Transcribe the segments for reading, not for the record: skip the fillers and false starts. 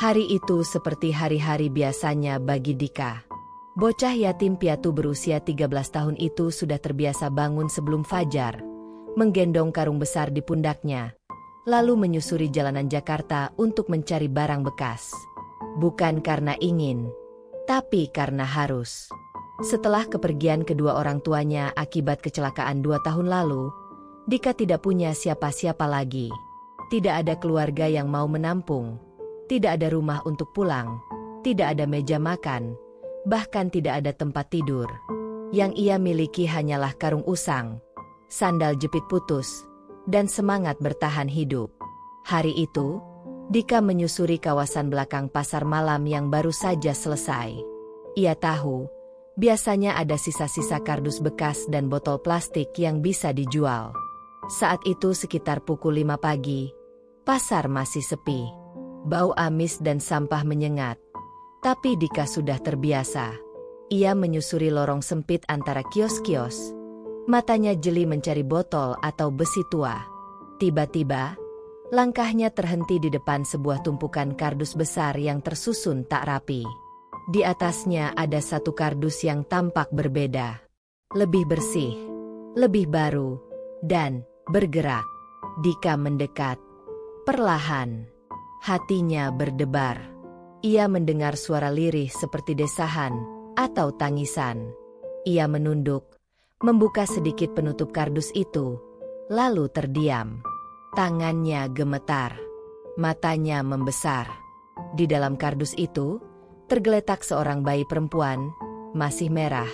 Hari itu seperti hari-hari biasanya bagi Dika. Bocah yatim piatu berusia 13 tahun itu sudah terbiasa bangun sebelum fajar, menggendong karung besar di pundaknya, lalu menyusuri jalanan Jakarta untuk mencari barang bekas. Bukan karena ingin, tapi karena harus. Setelah kepergian kedua orang tuanya akibat kecelakaan 2 tahun lalu, Dika tidak punya siapa-siapa lagi. Tidak ada keluarga yang mau menampung. Tidak ada rumah untuk pulang, tidak ada meja makan, bahkan tidak ada tempat tidur. Yang ia miliki hanyalah karung usang, sandal jepit putus, dan semangat bertahan hidup. Hari itu, Dika menyusuri kawasan belakang pasar malam yang baru saja selesai. Ia tahu, biasanya ada sisa-sisa kardus bekas dan botol plastik yang bisa dijual. Saat itu sekitar pukul 5 pagi, pasar masih sepi. Bau amis dan sampah menyengat. Tapi Dika sudah terbiasa. Ia menyusuri lorong sempit antara kios-kios. Matanya jeli mencari botol atau besi tua. Tiba-tiba, langkahnya terhenti di depan sebuah tumpukan kardus besar yang tersusun tak rapi. Di atasnya ada satu kardus yang tampak berbeda. Lebih bersih, lebih baru, dan bergerak. Dika mendekat. Perlahan. Hatinya berdebar. Ia mendengar suara lirih seperti desahan atau tangisan. Ia menunduk, membuka sedikit penutup kardus itu, lalu terdiam. Tangannya gemetar, matanya membesar. Di dalam kardus itu, tergeletak seorang bayi perempuan, masih merah,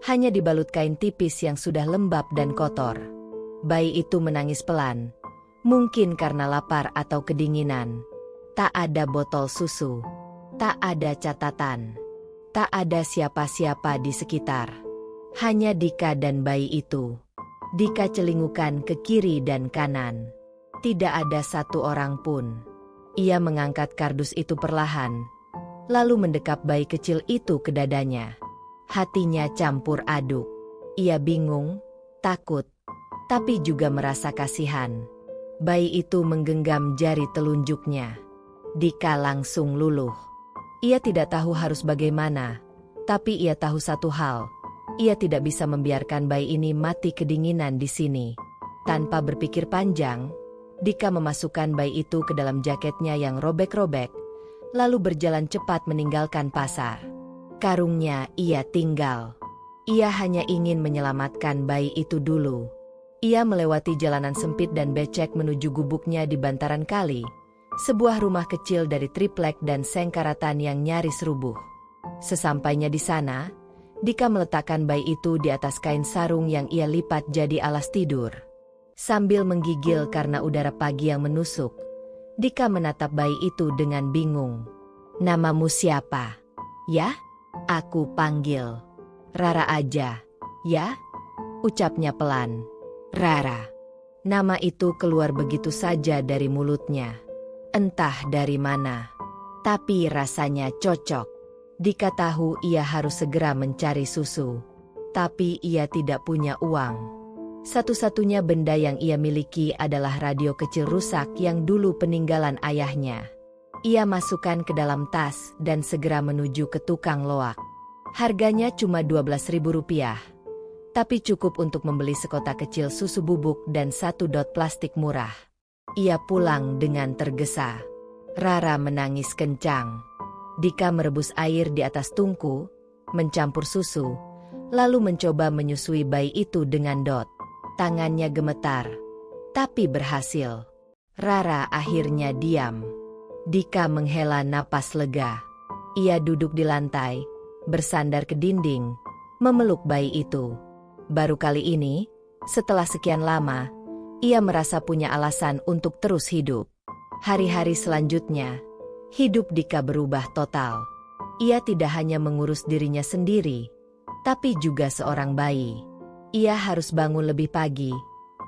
hanya dibalut kain tipis yang sudah lembab dan kotor. Bayi itu menangis pelan, mungkin karena lapar atau kedinginan. Tak ada botol susu, tak ada catatan, tak ada siapa-siapa di sekitar. Hanya Dika dan bayi itu. Dika celingukan ke kiri dan kanan. Tidak ada satu orang pun. Ia mengangkat kardus itu perlahan, lalu mendekap bayi kecil itu ke dadanya. Hatinya campur aduk. Ia bingung, takut, tapi juga merasa kasihan. Bayi itu menggenggam jari telunjuknya. Dika langsung luluh. Ia tidak tahu harus bagaimana, tapi ia tahu satu hal. Ia tidak bisa membiarkan bayi ini mati kedinginan di sini. Tanpa berpikir panjang, Dika memasukkan bayi itu ke dalam jaketnya yang robek-robek, lalu berjalan cepat meninggalkan pasar. Karungnya ia tinggal. Ia hanya ingin menyelamatkan bayi itu dulu. Ia melewati jalanan sempit dan becek menuju gubuknya di bantaran kali. Sebuah rumah kecil dari triplek dan sengkaratan yang nyaris rubuh. Sesampainya di sana, Dika meletakkan bayi itu di atas kain sarung yang ia lipat jadi alas tidur. Sambil menggigil karena udara pagi yang menusuk, Dika menatap bayi itu dengan bingung. "Namamu siapa?" "Ya?" "Aku panggil Rara aja." "Ya?" ucapnya pelan. "Rara." Nama itu keluar begitu saja dari mulutnya. Entah dari mana, tapi rasanya cocok. Dika tahu ia harus segera mencari susu, tapi ia tidak punya uang. Satu-satunya benda yang ia miliki adalah radio kecil rusak yang dulu peninggalan ayahnya. Ia masukkan ke dalam tas dan segera menuju ke tukang loak. Harganya cuma Rp12.000, tapi cukup untuk membeli sekotak kecil susu bubuk dan 1 dot plastik murah. Ia pulang dengan tergesa. Rara menangis kencang. Dika merebus air di atas tungku, mencampur susu, lalu mencoba menyusui bayi itu dengan dot. Tangannya gemetar, tapi berhasil. Rara akhirnya diam. Dika menghela napas lega. Ia duduk di lantai, bersandar ke dinding, memeluk bayi itu. Baru kali ini, setelah sekian lama, ia merasa punya alasan untuk terus hidup. Hari-hari selanjutnya, hidup Dika berubah total. Ia tidak hanya mengurus dirinya sendiri, tapi juga seorang bayi. Ia harus bangun lebih pagi,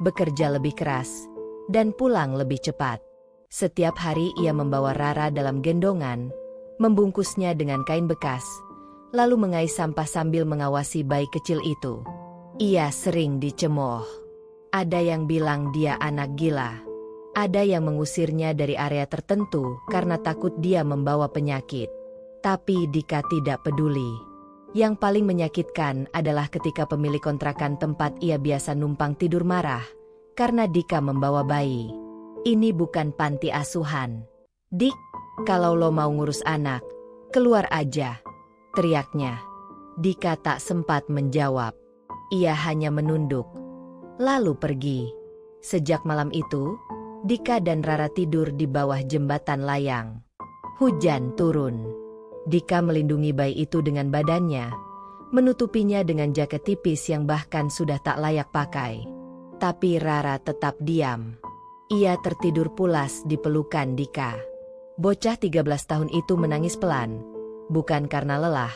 bekerja lebih keras, dan pulang lebih cepat. Setiap hari ia membawa Rara dalam gendongan, membungkusnya dengan kain bekas, lalu mengais sampah sambil mengawasi bayi kecil itu. Ia sering dicemooh. Ada yang bilang dia anak gila. Ada yang mengusirnya dari area tertentu karena takut dia membawa penyakit. Tapi Dika tidak peduli. Yang paling menyakitkan adalah ketika pemilik kontrakan tempat ia biasa numpang tidur marah karena Dika membawa bayi. Ini bukan panti asuhan. Dik, kalau lo mau ngurus anak, keluar aja, teriaknya. Dika tak sempat menjawab. Ia hanya menunduk, lalu pergi. Sejak malam itu, Dika dan Rara tidur di bawah jembatan layang. Hujan turun. Dika melindungi bayi itu dengan badannya, menutupinya dengan jaket tipis yang bahkan sudah tak layak pakai. Tapi Rara tetap diam. Ia tertidur pulas di pelukan Dika. Bocah 13 tahun itu menangis pelan, bukan karena lelah,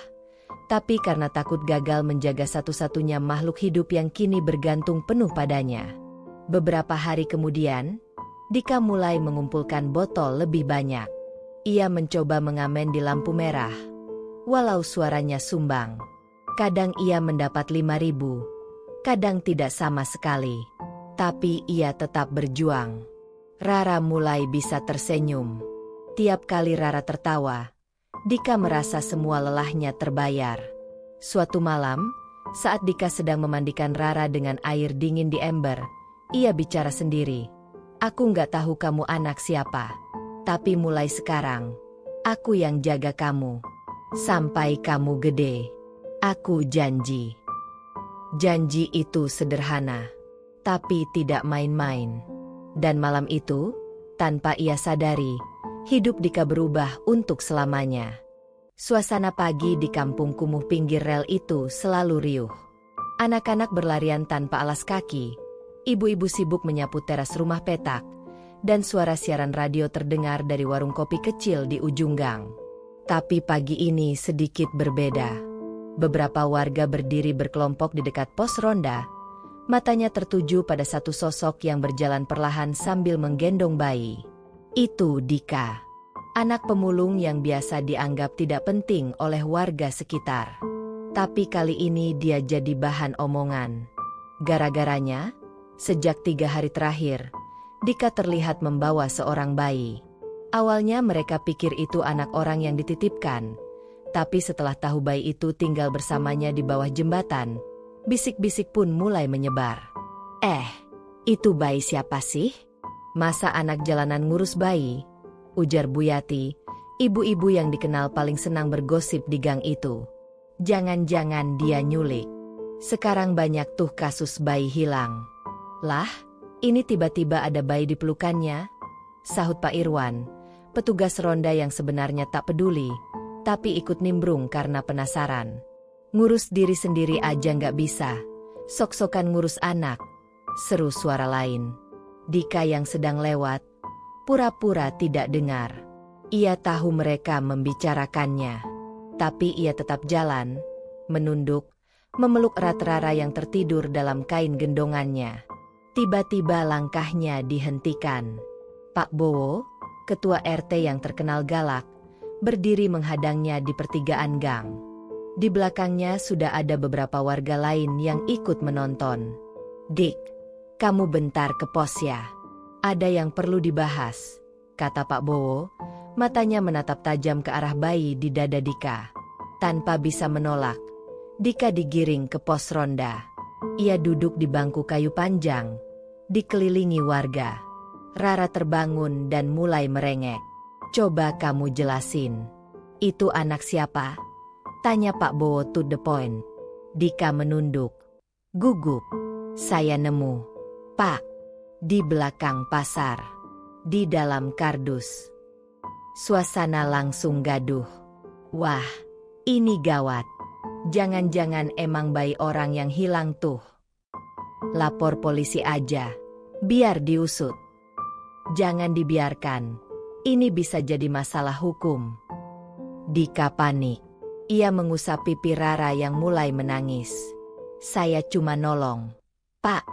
tapi karena takut gagal menjaga satu-satunya makhluk hidup yang kini bergantung penuh padanya. Beberapa hari kemudian, Dika mulai mengumpulkan botol lebih banyak. Ia mencoba mengamen di lampu merah, walau suaranya sumbang. Kadang ia mendapat 5.000, kadang tidak sama sekali. Tapi ia tetap berjuang. Rara mulai bisa tersenyum. Tiap kali Rara tertawa, Dika merasa semua lelahnya terbayar. Suatu malam, saat Dika sedang memandikan Rara dengan air dingin di ember, ia bicara sendiri. Aku nggak tahu kamu anak siapa, tapi mulai sekarang, aku yang jaga kamu. Sampai kamu gede. Aku janji. Janji itu sederhana, tapi tidak main-main. Dan malam itu, tanpa ia sadari, hidup Dika berubah untuk selamanya. Suasana pagi di kampung kumuh pinggir rel itu selalu riuh. Anak-anak berlarian tanpa alas kaki. Ibu-ibu sibuk menyapu teras rumah petak, dan suara siaran radio terdengar dari warung kopi kecil di ujung gang. Tapi pagi ini sedikit berbeda. Beberapa warga berdiri berkelompok di dekat pos ronda, matanya tertuju pada satu sosok yang berjalan perlahan sambil menggendong bayi. Itu Dika, anak pemulung yang biasa dianggap tidak penting oleh warga sekitar. Tapi kali ini dia jadi bahan omongan. Gara-garanya, sejak 3 hari terakhir, Dika terlihat membawa seorang bayi. Awalnya mereka pikir itu anak orang yang dititipkan, tapi setelah tahu bayi itu tinggal bersamanya di bawah jembatan, bisik-bisik pun mulai menyebar. Itu bayi siapa sih? Masa anak jalanan ngurus bayi? Ujar Bu Yati, ibu-ibu yang dikenal paling senang bergosip di gang itu. Jangan-jangan dia nyulik. Sekarang banyak tuh kasus bayi hilang. Lah, ini tiba-tiba ada bayi di pelukannya, sahut Pak Irwan, petugas ronda yang sebenarnya tak peduli, tapi ikut nimbrung karena penasaran. Ngurus diri sendiri aja nggak bisa, sok-sokan ngurus anak, seru suara lain. Dika yang sedang lewat, pura-pura tidak dengar. Ia tahu mereka membicarakannya, tapi ia tetap jalan, menunduk, memeluk erat Rara yang tertidur dalam kain gendongannya. Tiba-tiba langkahnya dihentikan. Pak Bowo, ketua RT yang terkenal galak, berdiri menghadangnya di pertigaan gang. Di belakangnya sudah ada beberapa warga lain yang ikut menonton. Dik, kamu bentar ke pos ya. Ada yang perlu dibahas, kata Pak Bowo, matanya menatap tajam ke arah bayi di dada Dika. Tanpa bisa menolak, Dika digiring ke pos ronda. Ia duduk di bangku kayu panjang, dikelilingi warga. Rara terbangun dan mulai merengek. Coba kamu jelasin. Itu anak siapa? Tanya Pak Bowo to the point. Dika menunduk. Gugup. Saya nemu. Pak. Di belakang pasar. Di dalam kardus. Suasana langsung gaduh. Wah, ini gawat. Jangan-jangan emang bayi orang yang hilang tuh. Lapor polisi aja. Biar diusut. Jangan dibiarkan. Ini bisa jadi masalah hukum. Dika panik. Ia mengusap pipi Rara yang mulai menangis. Saya cuma nolong. Pak,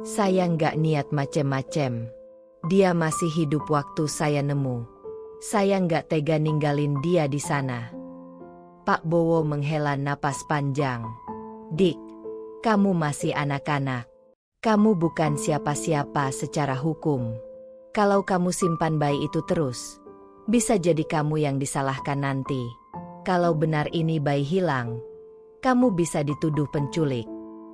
saya nggak niat macem-macem. Dia masih hidup waktu saya nemu. Saya nggak tega ninggalin dia di sana. Pak Bowo menghela napas panjang. Dik, kamu masih anak-anak. Kamu bukan siapa-siapa secara hukum. Kalau kamu simpan bayi itu terus, bisa jadi kamu yang disalahkan nanti. Kalau benar ini bayi hilang, kamu bisa dituduh penculik.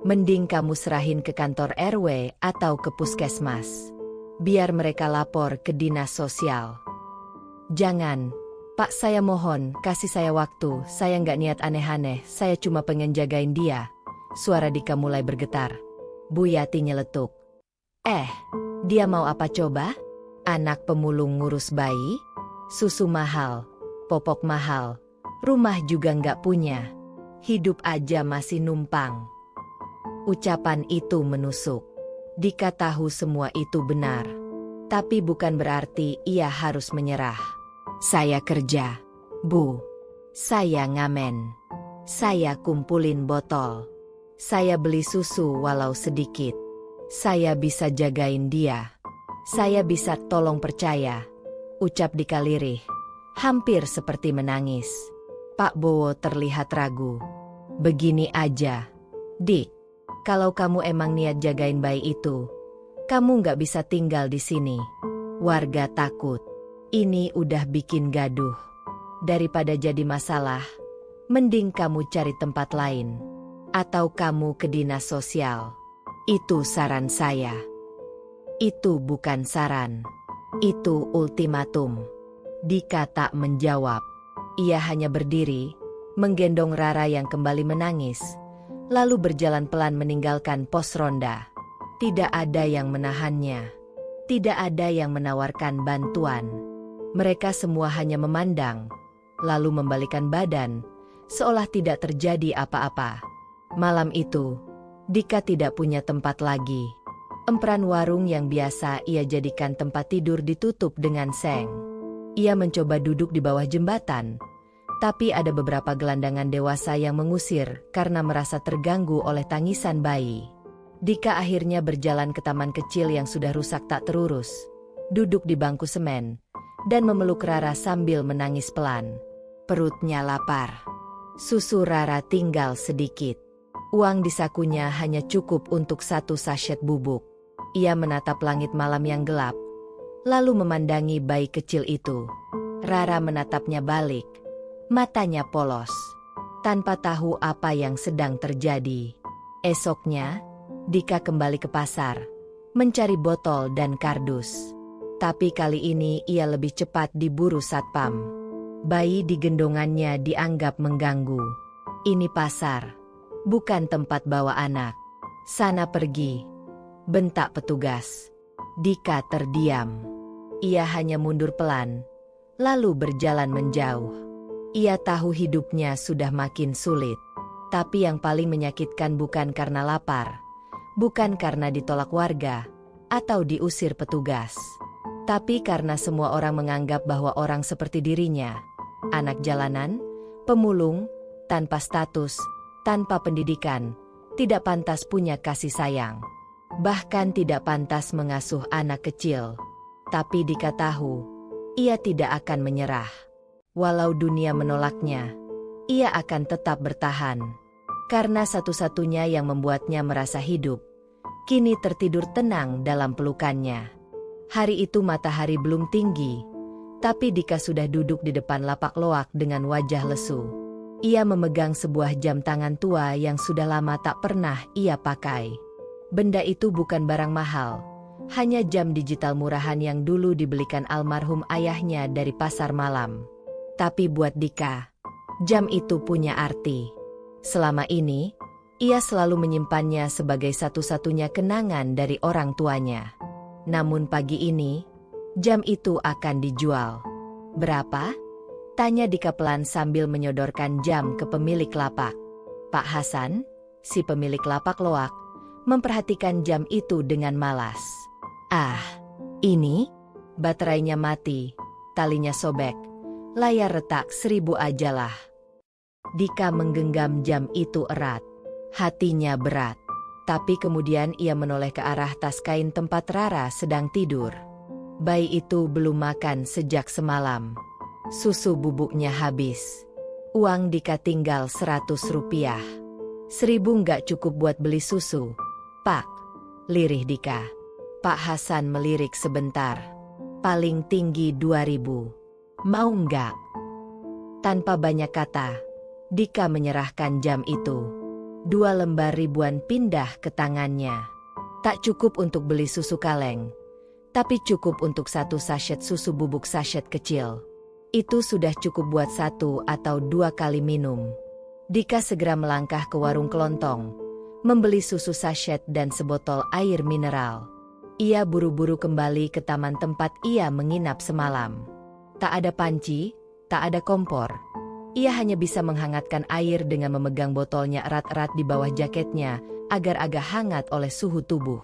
Mending kamu serahin ke kantor RW atau ke puskesmas. Biar mereka lapor ke dinas sosial. Jangan, Pak, saya mohon, kasih saya waktu, saya nggak niat aneh-aneh, saya cuma pengen jagain dia. Suara Dika mulai bergetar. Bu Yati nyeletuk. Dia mau apa coba? Anak pemulung ngurus bayi? Susu mahal, popok mahal, rumah juga nggak punya. Hidup aja masih numpang. Ucapan itu menusuk. Dika tahu semua itu benar. Tapi bukan berarti ia harus menyerah. Saya kerja, Bu. Saya ngamen. Saya kumpulin botol. Saya beli susu walau sedikit. Saya bisa jagain dia. Saya bisa tolong percaya. Ucap Dika lirih. Hampir seperti menangis. Pak Bowo terlihat ragu. Begini aja, Dik. Kalau kamu emang niat jagain bayi itu, kamu nggak bisa tinggal di sini. Warga takut. Ini udah bikin gaduh. Daripada jadi masalah, mending kamu cari tempat lain. Atau kamu ke dinas sosial. Itu saran saya. Itu bukan saran. Itu ultimatum. Dika tak menjawab. Ia hanya berdiri, menggendong Rara yang kembali menangis, lalu berjalan pelan meninggalkan pos ronda. Tidak ada yang menahannya. Tidak ada yang menawarkan bantuan. Mereka semua hanya memandang, lalu membalikan badan, seolah tidak terjadi apa-apa. Malam itu, Dika tidak punya tempat lagi. Empran warung yang biasa ia jadikan tempat tidur ditutup dengan seng. Ia mencoba duduk di bawah jembatan, tapi ada beberapa gelandangan dewasa yang mengusir karena merasa terganggu oleh tangisan bayi. Dika akhirnya berjalan ke taman kecil yang sudah rusak tak terurus, duduk di bangku semen, dan memeluk Rara sambil menangis pelan. Perutnya lapar. Susu Rara tinggal sedikit. Uang di sakunya hanya cukup untuk 1 sachet bubuk. Ia menatap langit malam yang gelap, lalu memandangi bayi kecil itu. Rara menatapnya balik, matanya polos, tanpa tahu apa yang sedang terjadi. Esoknya, Dika kembali ke pasar, mencari botol dan kardus. Tapi kali ini ia lebih cepat diburu satpam. Bayi di gendongannya dianggap mengganggu. Ini pasar, bukan tempat bawa anak. Sana pergi, bentak petugas. Dika terdiam. Ia hanya mundur pelan, lalu berjalan menjauh. Ia tahu hidupnya sudah makin sulit. Tapi yang paling menyakitkan bukan karena lapar, bukan karena ditolak warga, atau diusir petugas. Tapi karena semua orang menganggap bahwa orang seperti dirinya, anak jalanan, pemulung, tanpa status, tanpa pendidikan, tidak pantas punya kasih sayang. Bahkan tidak pantas mengasuh anak kecil. Tapi Dika tahu, ia tidak akan menyerah. Walau dunia menolaknya, ia akan tetap bertahan. Karena satu-satunya yang membuatnya merasa hidup, kini tertidur tenang dalam pelukannya. Hari itu matahari belum tinggi, tapi Dika sudah duduk di depan lapak loak dengan wajah lesu. Ia memegang sebuah jam tangan tua yang sudah lama tak pernah ia pakai. Benda itu bukan barang mahal, hanya jam digital murahan yang dulu dibelikan almarhum ayahnya dari pasar malam. Tapi buat Dika, jam itu punya arti. Selama ini, ia selalu menyimpannya sebagai satu-satunya kenangan dari orang tuanya. Namun pagi ini, jam itu akan dijual. Berapa? Tanya Dika pelan sambil menyodorkan jam ke pemilik lapak. Pak Hasan, si pemilik lapak loak, memperhatikan jam itu dengan malas. Ini? Baterainya mati, talinya sobek, layar retak 1000 ajalah. Dika menggenggam jam itu erat. Hatinya berat. Tapi kemudian ia menoleh ke arah tas kain tempat Rara sedang tidur. Bayi itu belum makan sejak semalam. Susu bubuknya habis. Uang Dika tinggal 100 rupiah. 1000 nggak cukup buat beli susu. Pak, lirih Dika. Pak Hasan melirik sebentar. Paling tinggi 2000. Mau nggak? Tanpa banyak kata, Dika menyerahkan jam itu. 2 lembar ribuan pindah ke tangannya. Tak cukup untuk beli susu kaleng, tapi cukup untuk 1 sachet susu bubuk sachet kecil. Itu sudah cukup buat 1 atau 2 kali minum. Dika segera melangkah ke warung kelontong, membeli susu sachet dan sebotol air mineral. Ia buru-buru kembali ke taman tempat ia menginap semalam. Tak ada panci, tak ada kompor. Ia hanya bisa menghangatkan air dengan memegang botolnya erat-erat di bawah jaketnya agar agak hangat oleh suhu tubuh.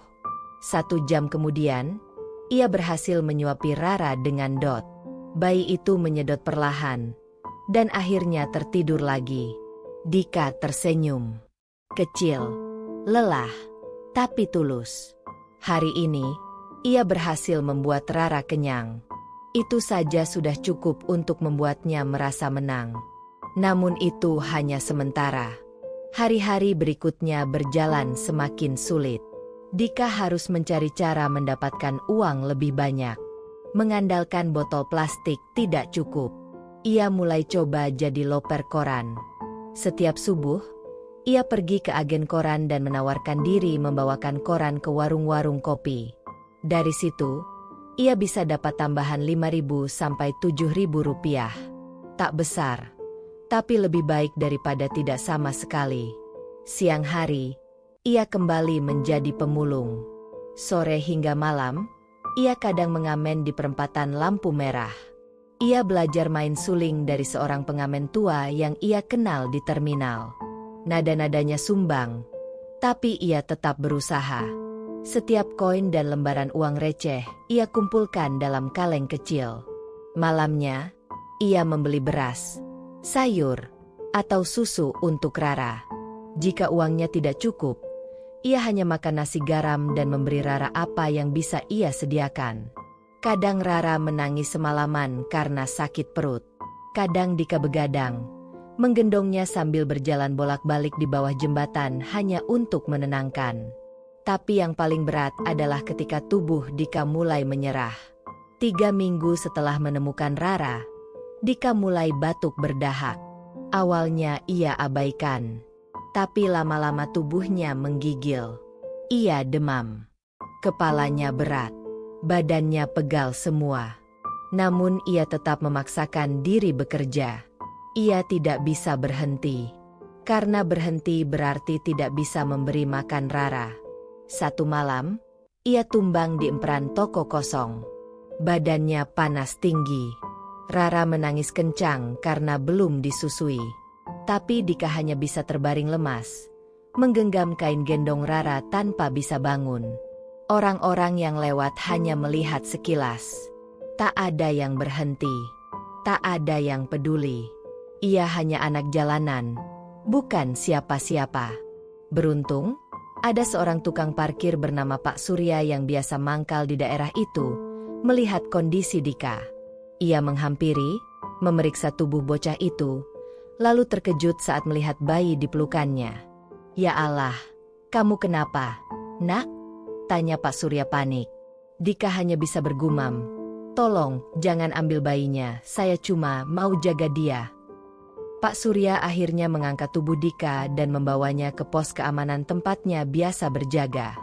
1 jam kemudian, ia berhasil menyuapi Rara dengan Dot. Bayi itu menyedot perlahan, dan akhirnya tertidur lagi. Dika tersenyum. Kecil, lelah, tapi tulus. Hari ini, ia berhasil membuat Rara kenyang. Itu saja sudah cukup untuk membuatnya merasa menang. Namun itu hanya sementara. Hari-hari berikutnya berjalan semakin sulit. Dika harus mencari cara mendapatkan uang lebih banyak. Mengandalkan botol plastik tidak cukup. Ia mulai coba jadi loper koran. Setiap subuh, ia pergi ke agen koran dan menawarkan diri membawakan koran ke warung-warung kopi. Dari situ, ia bisa dapat tambahan 5.000 sampai 7.000 rupiah. Tak besar, tapi lebih baik daripada tidak sama sekali. Siang hari, ia kembali menjadi pemulung. Sore hingga malam, ia kadang mengamen di perempatan lampu merah. Ia belajar main suling dari seorang pengamen tua yang ia kenal di terminal. Nada-nadanya sumbang, tapi ia tetap berusaha. Setiap koin dan lembaran uang receh ia kumpulkan dalam kaleng kecil. Malamnya, ia membeli beras, sayur, atau susu untuk Rara. Jika uangnya tidak cukup, ia hanya makan nasi garam dan memberi Rara apa yang bisa ia sediakan. Kadang Rara menangis semalaman karena sakit perut. Kadang Dika begadang, menggendongnya sambil berjalan bolak-balik di bawah jembatan hanya untuk menenangkan. Tapi yang paling berat adalah ketika tubuh Dika mulai menyerah. 3 minggu setelah menemukan Rara, Dika mulai batuk berdahak. Awalnya ia abaikan, tapi lama-lama tubuhnya menggigil. Ia demam. Kepalanya berat. Badannya pegal semua. Namun ia tetap memaksakan diri bekerja. Ia tidak bisa berhenti. Karena berhenti berarti tidak bisa memberi makan Rara. Satu malam, ia tumbang di emperan toko kosong. Badannya panas tinggi. Rara menangis kencang karena belum disusui. Tapi Dika hanya bisa terbaring lemas, menggenggam kain gendong Rara tanpa bisa bangun. Orang-orang yang lewat hanya melihat sekilas. Tak ada yang berhenti. Tak ada yang peduli. Ia hanya anak jalanan, bukan siapa-siapa. Beruntung, ada seorang tukang parkir bernama Pak Surya yang biasa mangkal di daerah itu, melihat kondisi Dika. Ia menghampiri, memeriksa tubuh bocah itu, lalu terkejut saat melihat bayi di pelukannya. "Ya Allah, kamu kenapa, Nak?" tanya Pak Surya panik. Dika hanya bisa bergumam, "Tolong, jangan ambil bayinya, saya cuma mau jaga dia." Pak Surya akhirnya mengangkat tubuh Dika dan membawanya ke pos keamanan tempatnya biasa berjaga.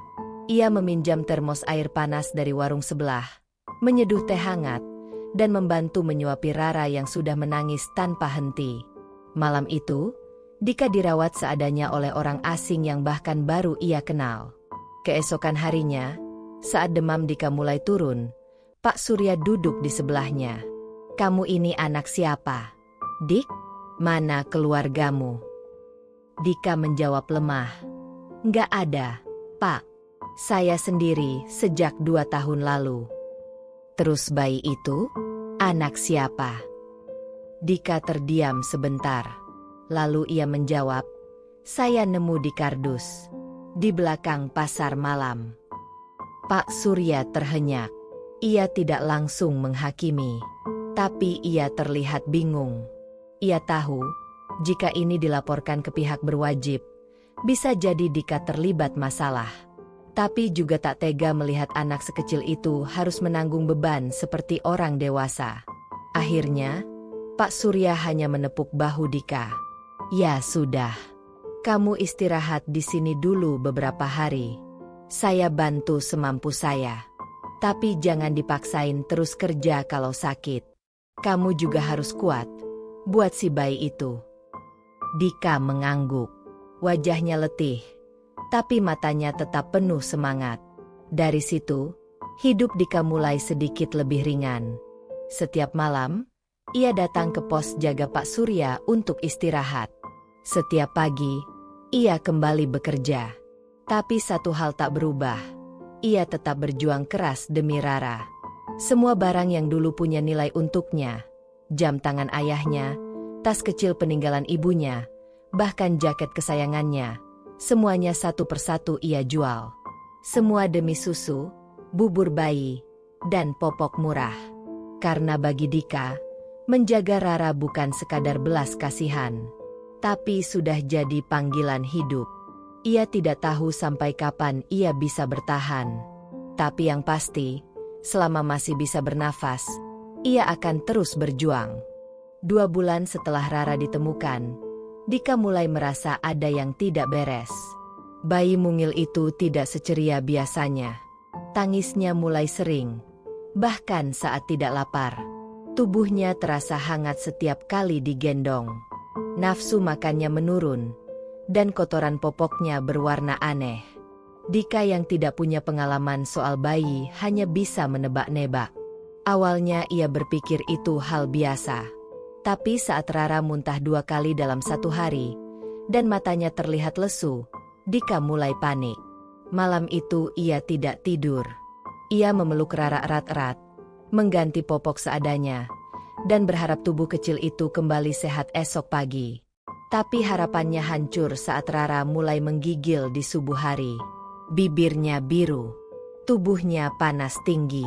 Ia meminjam termos air panas dari warung sebelah, menyeduh teh hangat, dan membantu menyuapi Rara yang sudah menangis tanpa henti. Malam itu, Dika dirawat seadanya oleh orang asing yang bahkan baru ia kenal. Keesokan harinya, saat demam Dika mulai turun, Pak Surya duduk di sebelahnya. "Kamu ini anak siapa, Dik? Mana keluargamu?" Dika menjawab lemah, "Nggak ada, Pak. Saya sendiri sejak 2 tahun lalu." "Terus bayi itu, anak siapa?" Dika terdiam sebentar. Lalu ia menjawab, "Saya nemu di kardus, di belakang pasar malam." Pak Surya terhenyak. Ia tidak langsung menghakimi, tapi ia terlihat bingung. Ia tahu, jika ini dilaporkan ke pihak berwajib, bisa jadi Dika terlibat masalah. Tapi juga tak tega melihat anak sekecil itu harus menanggung beban seperti orang dewasa. Akhirnya, Pak Surya hanya menepuk bahu Dika. "Ya sudah, kamu istirahat di sini dulu beberapa hari. Saya bantu semampu saya. Tapi jangan dipaksain terus kerja kalau sakit. Kamu juga harus kuat buat si bayi itu." Dika mengangguk. Wajahnya letih, tapi matanya tetap penuh semangat. Dari situ, hidup Dika mulai sedikit lebih ringan. Setiap malam, ia datang ke pos jaga Pak Surya untuk istirahat. Setiap pagi, ia kembali bekerja. Tapi satu hal tak berubah. Ia tetap berjuang keras demi Rara. Semua barang yang dulu punya nilai untuknya, jam tangan ayahnya, tas kecil peninggalan ibunya, bahkan jaket kesayangannya, semuanya satu persatu ia jual. Semua demi susu, bubur bayi, dan popok murah. Karena bagi Dika, menjaga Rara bukan sekadar belas kasihan, tapi sudah jadi panggilan hidup. Ia tidak tahu sampai kapan ia bisa bertahan. Tapi yang pasti, selama masih bisa bernafas, ia akan terus berjuang. 2 bulan setelah Rara ditemukan, Dika mulai merasa ada yang tidak beres. Bayi mungil itu tidak seceria biasanya. Tangisnya mulai sering, bahkan saat tidak lapar. Tubuhnya terasa hangat setiap kali digendong. Nafsu makannya menurun, dan kotoran popoknya berwarna aneh. Dika yang tidak punya pengalaman soal bayi hanya bisa menebak-nebak. Awalnya ia berpikir itu hal biasa. Tapi saat Rara muntah 2 kali dalam 1 hari, dan matanya terlihat lesu, Dika mulai panik. Malam itu ia tidak tidur. Ia memeluk Rara erat-erat, mengganti popok seadanya, dan berharap tubuh kecil itu kembali sehat esok pagi. Tapi harapannya hancur saat Rara mulai menggigil di subuh hari. Bibirnya biru, tubuhnya panas tinggi.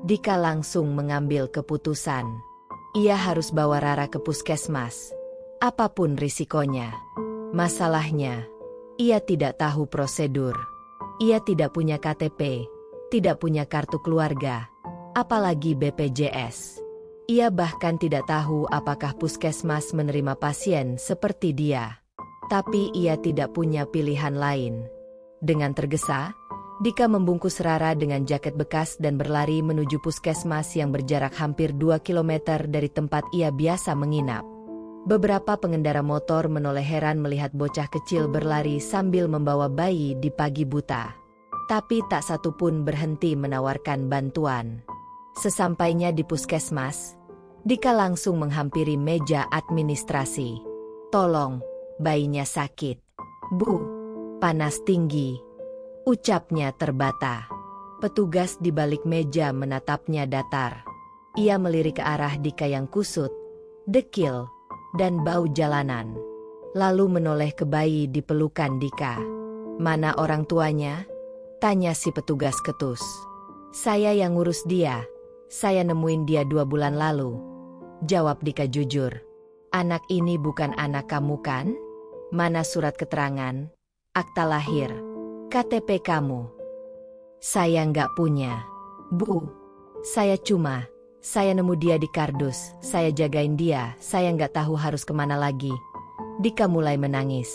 Dika langsung mengambil keputusan. Ia harus bawa Rara ke puskesmas, apapun risikonya. Masalahnya, ia tidak tahu prosedur. Ia tidak punya KTP, tidak punya kartu keluarga, apalagi BPJS. Ia bahkan tidak tahu apakah puskesmas menerima pasien seperti dia. Tapi ia tidak punya pilihan lain. Dengan tergesa, Dika membungkus Rara dengan jaket bekas dan berlari menuju puskesmas yang berjarak hampir 2 km dari tempat ia biasa menginap. Beberapa pengendara motor menoleh heran melihat bocah kecil berlari sambil membawa bayi di pagi buta. Tapi tak satu pun berhenti menawarkan bantuan. Sesampainya di puskesmas, Dika langsung menghampiri meja administrasi. "Tolong, bayinya sakit. Bu, panas tinggi," ucapnya terbata. Petugas di balik meja menatapnya datar. Ia melirik ke arah Dika yang kusut, dekil, dan bau jalanan. Lalu menoleh ke bayi di pelukan Dika. "Mana orang tuanya?" tanya si petugas ketus. "Saya yang ngurus dia. Saya nemuin dia 2 bulan lalu," jawab Dika jujur. "Anak ini bukan anak kamu kan? Mana surat keterangan, akta lahir, KTP kamu?" "Saya nggak punya, Bu. Saya nemu dia di kardus, saya jagain dia, saya nggak tahu harus kemana lagi." Dika mulai menangis.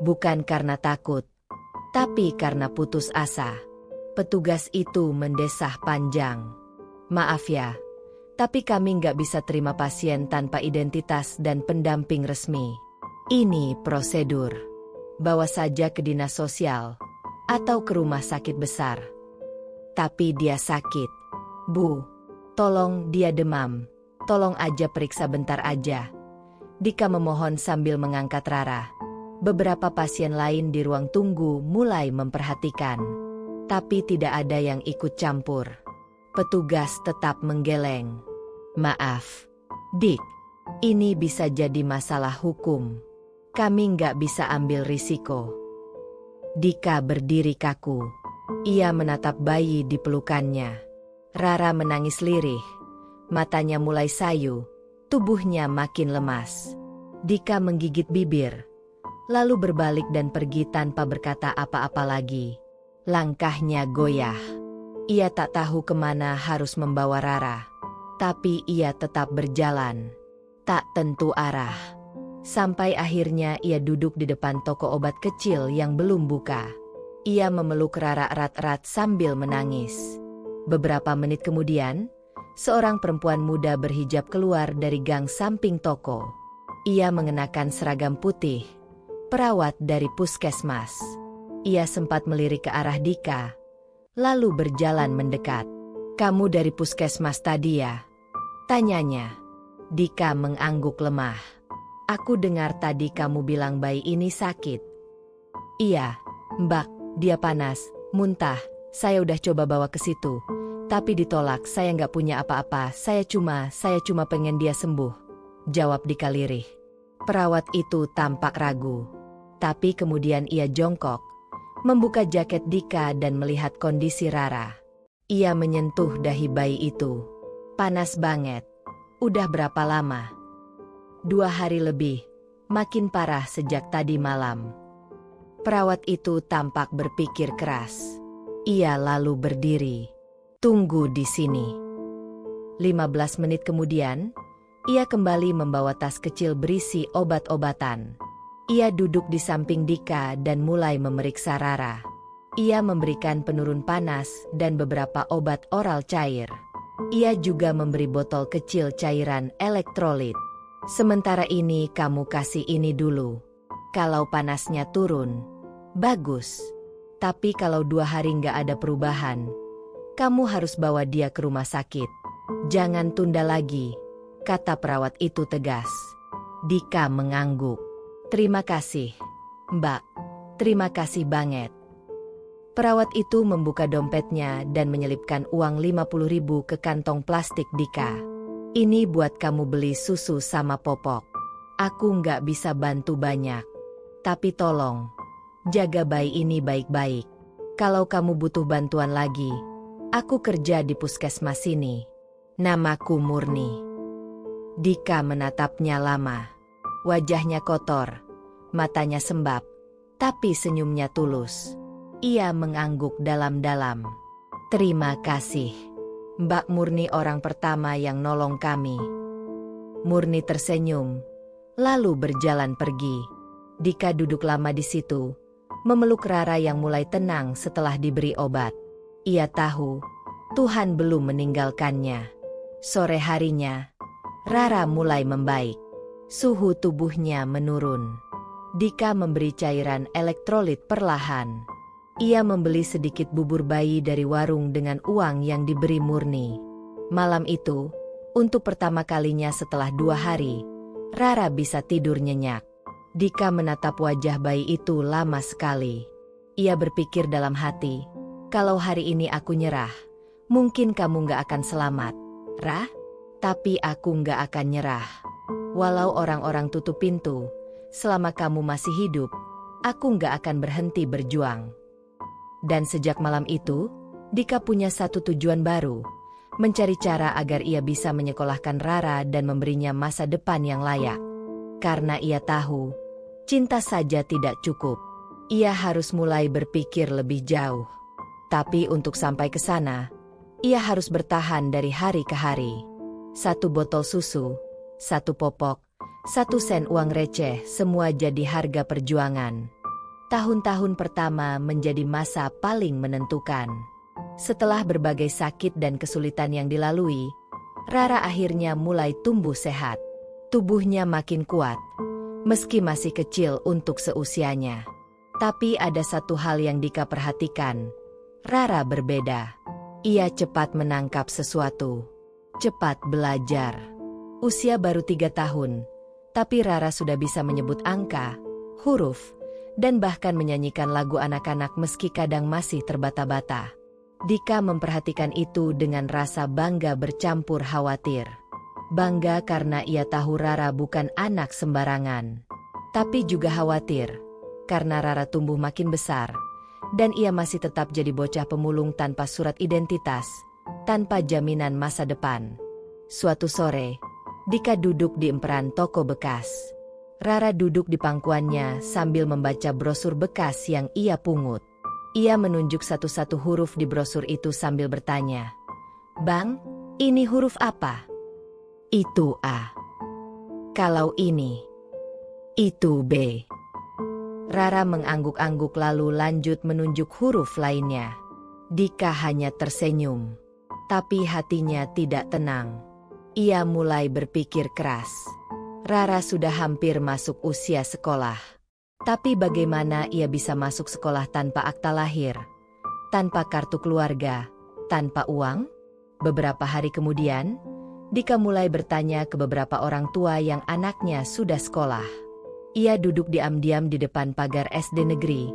Bukan karena takut, tapi karena putus asa. Petugas itu mendesah panjang. "Maaf ya, tapi kami nggak bisa terima pasien tanpa identitas dan pendamping resmi. Ini prosedur. Bawa saja ke dinas sosial atau ke rumah sakit besar." "Tapi dia sakit, Bu. Tolong, dia demam. Tolong aja periksa bentar aja." Dika memohon sambil mengangkat Rara. Beberapa pasien lain di ruang tunggu mulai memperhatikan. Tapi tidak ada yang ikut campur. Petugas tetap menggeleng. "Maaf, Dik. Ini bisa jadi masalah hukum. Kami nggak bisa ambil risiko." Dika berdiri kaku. Ia menatap bayi di pelukannya. Rara menangis lirih. Matanya mulai sayu. Tubuhnya makin lemas. Dika menggigit bibir, lalu berbalik dan pergi tanpa berkata apa-apa lagi. Langkahnya goyah. Ia tak tahu kemana harus membawa Rara. Tapi ia tetap berjalan. Tak tentu arah. Sampai akhirnya ia duduk di depan toko obat kecil yang belum buka. Ia memeluk Rara erat-erat sambil menangis. Beberapa menit kemudian, seorang perempuan muda berhijab keluar dari gang samping toko. Ia mengenakan seragam putih, perawat dari puskesmas. Ia sempat melirik ke arah Dika, lalu berjalan mendekat. "Kamu dari puskesmas tadi ya?" tanyanya. Dika mengangguk lemah. "Aku dengar tadi kamu bilang bayi ini sakit." "Iya, Mbak, dia panas, muntah. Saya udah coba bawa ke situ, tapi ditolak. Saya nggak punya apa-apa. Saya cuma pengen dia sembuh," jawab Dika lirih. Perawat itu tampak ragu. Tapi kemudian ia jongkok, membuka jaket Dika dan melihat kondisi Rara. Ia menyentuh dahi bayi itu. "Panas banget. Udah berapa lama?" 2 hari lebih. Makin parah sejak tadi malam." Perawat itu tampak berpikir keras. Ia lalu berdiri. "Tunggu di sini." 15 menit kemudian, ia kembali membawa tas kecil berisi obat-obatan. Ia duduk di samping Dika dan mulai memeriksa Rara. Ia memberikan penurun panas dan beberapa obat oral cair. Ia juga memberi botol kecil cairan elektrolit. "Sementara ini kamu kasih ini dulu. Kalau panasnya turun, bagus. Tapi kalau 2 hari nggak ada perubahan, kamu harus bawa dia ke rumah sakit. Jangan tunda lagi," kata perawat itu tegas. Dika mengangguk. "Terima kasih, Mbak. Terima kasih banget." Perawat itu membuka dompetnya dan menyelipkan uang 50.000 ke kantong plastik Dika. "Ini buat kamu beli susu sama popok. Aku nggak bisa bantu banyak. Tapi tolong, jaga bayi ini baik-baik. Kalau kamu butuh bantuan lagi, aku kerja di puskesmas ini. Namaku Murni." Dika menatapnya lama. Wajahnya kotor, matanya sembab, tapi senyumnya tulus. Ia mengangguk dalam-dalam. "Terima kasih. Mbak Murni orang pertama yang nolong kami." Murni tersenyum, lalu berjalan pergi. Dika duduk lama di situ, memeluk Rara yang mulai tenang setelah diberi obat. Ia tahu, Tuhan belum meninggalkannya. Sore harinya, Rara mulai membaik. Suhu tubuhnya menurun. Dika memberi cairan elektrolit perlahan. Ia membeli sedikit bubur bayi dari warung dengan uang yang diberi Murni. Malam itu, untuk pertama kalinya setelah 2 hari, Rara bisa tidur nyenyak. Dika menatap wajah bayi itu lama sekali. Ia berpikir dalam hati, "Kalau hari ini aku nyerah, mungkin kamu nggak akan selamat, Ra. Tapi aku nggak akan nyerah. Walau orang-orang tutup pintu, selama kamu masih hidup, aku nggak akan berhenti berjuang." Dan sejak malam itu, Dika punya satu tujuan baru, mencari cara agar ia bisa menyekolahkan Rara dan memberinya masa depan yang layak. Karena ia tahu, cinta saja tidak cukup. Ia harus mulai berpikir lebih jauh. Tapi untuk sampai ke sana, ia harus bertahan dari hari ke hari. 1 botol susu, 1 popok, 1 sen uang receh, semua jadi harga perjuangan. Tahun-tahun pertama menjadi masa paling menentukan. Setelah berbagai sakit dan kesulitan yang dilalui, Rara akhirnya mulai tumbuh sehat. Tubuhnya makin kuat, meski masih kecil untuk seusianya. Tapi ada satu hal yang Dika perhatikan. Rara berbeda. Ia cepat menangkap sesuatu. Cepat belajar. Usia baru 3 tahun, tapi Rara sudah bisa menyebut angka, huruf, dan bahkan menyanyikan lagu anak-anak meski kadang masih terbata-bata. Dika memperhatikan itu dengan rasa bangga bercampur khawatir. Bangga karena ia tahu Rara bukan anak sembarangan. Tapi juga khawatir, karena Rara tumbuh makin besar, dan ia masih tetap jadi bocah pemulung tanpa surat identitas, tanpa jaminan masa depan. Suatu sore, Dika duduk di emperan toko bekas. Rara duduk di pangkuannya sambil membaca brosur bekas yang ia pungut. Ia menunjuk satu-satu huruf di brosur itu sambil bertanya, "Bang, ini huruf apa?" "Itu A." "Kalau ini?" "Itu B." Rara mengangguk-angguk lalu lanjut menunjuk huruf lainnya. Dika hanya tersenyum. Tapi hatinya tidak tenang. Ia mulai berpikir keras. Rara sudah hampir masuk usia sekolah. Tapi bagaimana ia bisa masuk sekolah tanpa akta lahir, tanpa kartu keluarga, tanpa uang? Beberapa hari kemudian, Dika mulai bertanya ke beberapa orang tua yang anaknya sudah sekolah. Ia duduk diam-diam di depan pagar SD negeri,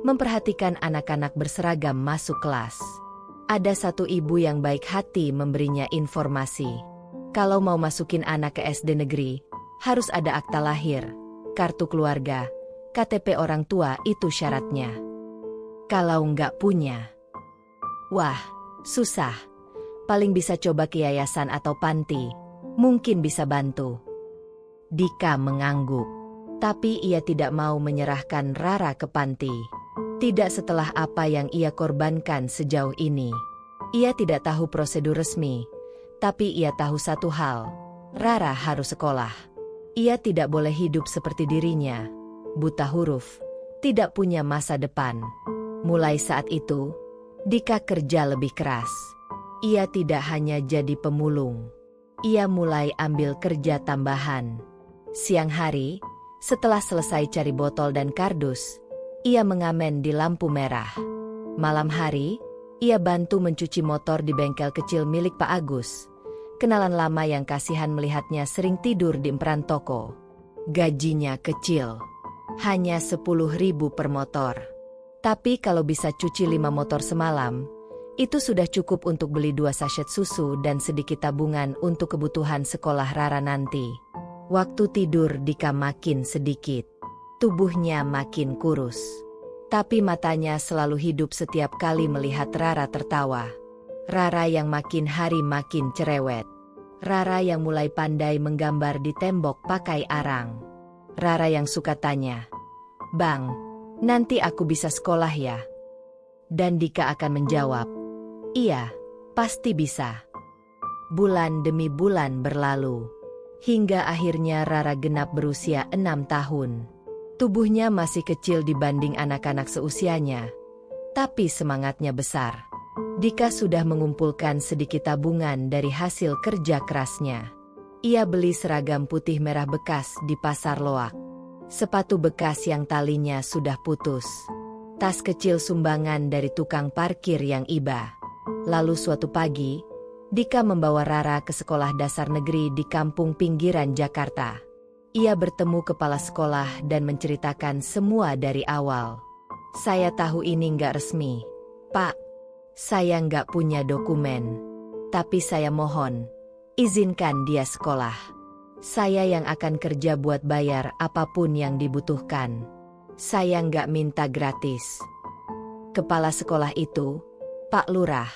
memperhatikan anak-anak berseragam masuk kelas. Ada satu ibu yang baik hati memberinya informasi. Kalau mau masukin anak ke SD negeri, harus ada akta lahir, kartu keluarga, KTP orang tua itu syaratnya. Kalau nggak punya, wah, susah. Paling bisa coba ke yayasan atau panti, mungkin bisa bantu. Dika mengangguk, tapi ia tidak mau menyerahkan Rara ke panti. Tidak setelah apa yang ia korbankan sejauh ini. Ia tidak tahu prosedur resmi, tapi ia tahu satu hal, Rara harus sekolah. Ia tidak boleh hidup seperti dirinya, buta huruf, tidak punya masa depan. Mulai saat itu, Dika kerja lebih keras. Ia tidak hanya jadi pemulung. Ia mulai ambil kerja tambahan. Siang hari, setelah selesai cari botol dan kardus, ia mengamen di lampu merah. Malam hari, ia bantu mencuci motor di bengkel kecil milik Pak Agus. Kenalan lama yang kasihan melihatnya sering tidur di emperan toko. Gajinya kecil, hanya 10.000 per motor. Tapi kalau bisa cuci 5 motor semalam, itu sudah cukup untuk beli 2 sachet susu dan sedikit tabungan untuk kebutuhan sekolah Rara nanti. Waktu tidur Dika makin sedikit. Tubuhnya makin kurus. Tapi matanya selalu hidup setiap kali melihat Rara tertawa. Rara yang makin hari makin cerewet. Rara yang mulai pandai menggambar di tembok pakai arang. Rara yang suka tanya, "Bang, nanti aku bisa sekolah ya?" Dan Dika akan menjawab, "Iya, pasti bisa." Bulan demi bulan berlalu. Hingga akhirnya Rara genap berusia 6 tahun. Tubuhnya masih kecil dibanding anak-anak seusianya. Tapi semangatnya besar. Dika sudah mengumpulkan sedikit tabungan dari hasil kerja kerasnya. Ia beli seragam putih merah bekas di pasar loak. Sepatu bekas yang talinya sudah putus. Tas kecil sumbangan dari tukang parkir yang iba. Lalu suatu pagi, Dika membawa Rara ke sekolah dasar negeri di kampung pinggiran Jakarta. Ia bertemu kepala sekolah dan menceritakan semua dari awal. "Saya tahu ini nggak resmi, Pak. Saya nggak punya dokumen. Tapi saya mohon, izinkan dia sekolah. Saya yang akan kerja buat bayar apapun yang dibutuhkan. Saya nggak minta gratis." Kepala sekolah itu, Pak Lurah,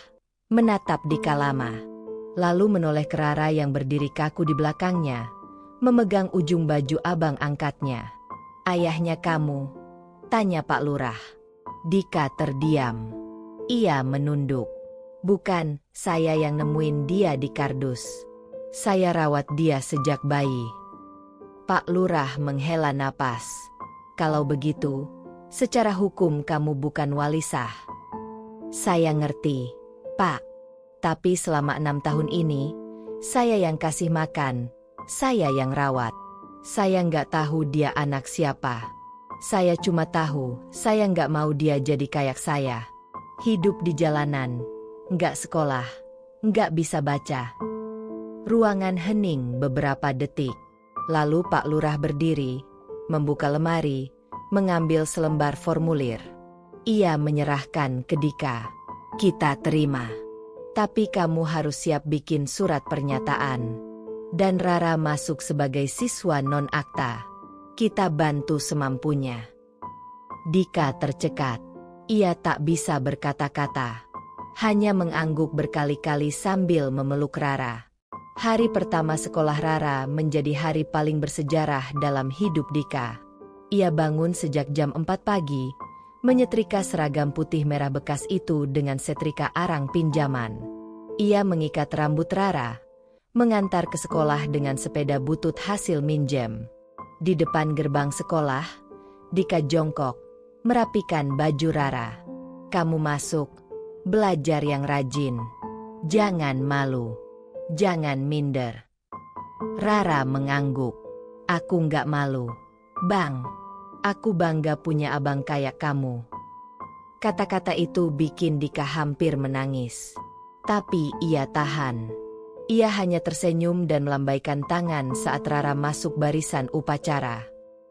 menatap Dika lama. Lalu menoleh ke Rara yang berdiri kaku di belakangnya, memegang ujung baju abang angkatnya. "Ayahnya kamu?" tanya Pak Lurah. Dika terdiam. Ia menunduk. "Bukan, saya yang nemuin dia di kardus. Saya rawat dia sejak bayi." Pak Lurah menghela napas. "Kalau begitu, secara hukum kamu bukan wali sah." "Saya ngerti, Pak. Tapi selama 6 tahun ini, saya yang kasih makan, saya yang rawat. Saya nggak tahu dia anak siapa. Saya cuma tahu, saya nggak mau dia jadi kayak saya. Hidup di jalanan, nggak sekolah, nggak bisa baca." Ruangan hening beberapa detik. Lalu Pak Lurah berdiri, membuka lemari, mengambil selembar formulir. Ia menyerahkan ke Dika. "Kita terima. Tapi kamu harus siap bikin surat pernyataan. Dan Rara masuk sebagai siswa non-akta. Kita bantu semampunya." Dika tercekat. Ia tak bisa berkata-kata. Hanya mengangguk berkali-kali sambil memeluk Rara. Hari pertama sekolah Rara menjadi hari paling bersejarah dalam hidup Dika. Ia bangun sejak jam 4 pagi, menyetrika seragam putih merah bekas itu dengan setrika arang pinjaman. Ia mengikat rambut Rara, mengantar ke sekolah dengan sepeda butut hasil minjem. Di depan gerbang sekolah, Dika jongkok, merapikan baju Rara. "Kamu masuk, belajar yang rajin. Jangan malu, jangan minder." Rara mengangguk. "Aku nggak malu, Bang. Aku bangga punya abang kayak kamu." Kata-kata itu bikin Dika hampir menangis. Tapi ia tahan. Ia hanya tersenyum dan melambaikan tangan saat Rara masuk barisan upacara.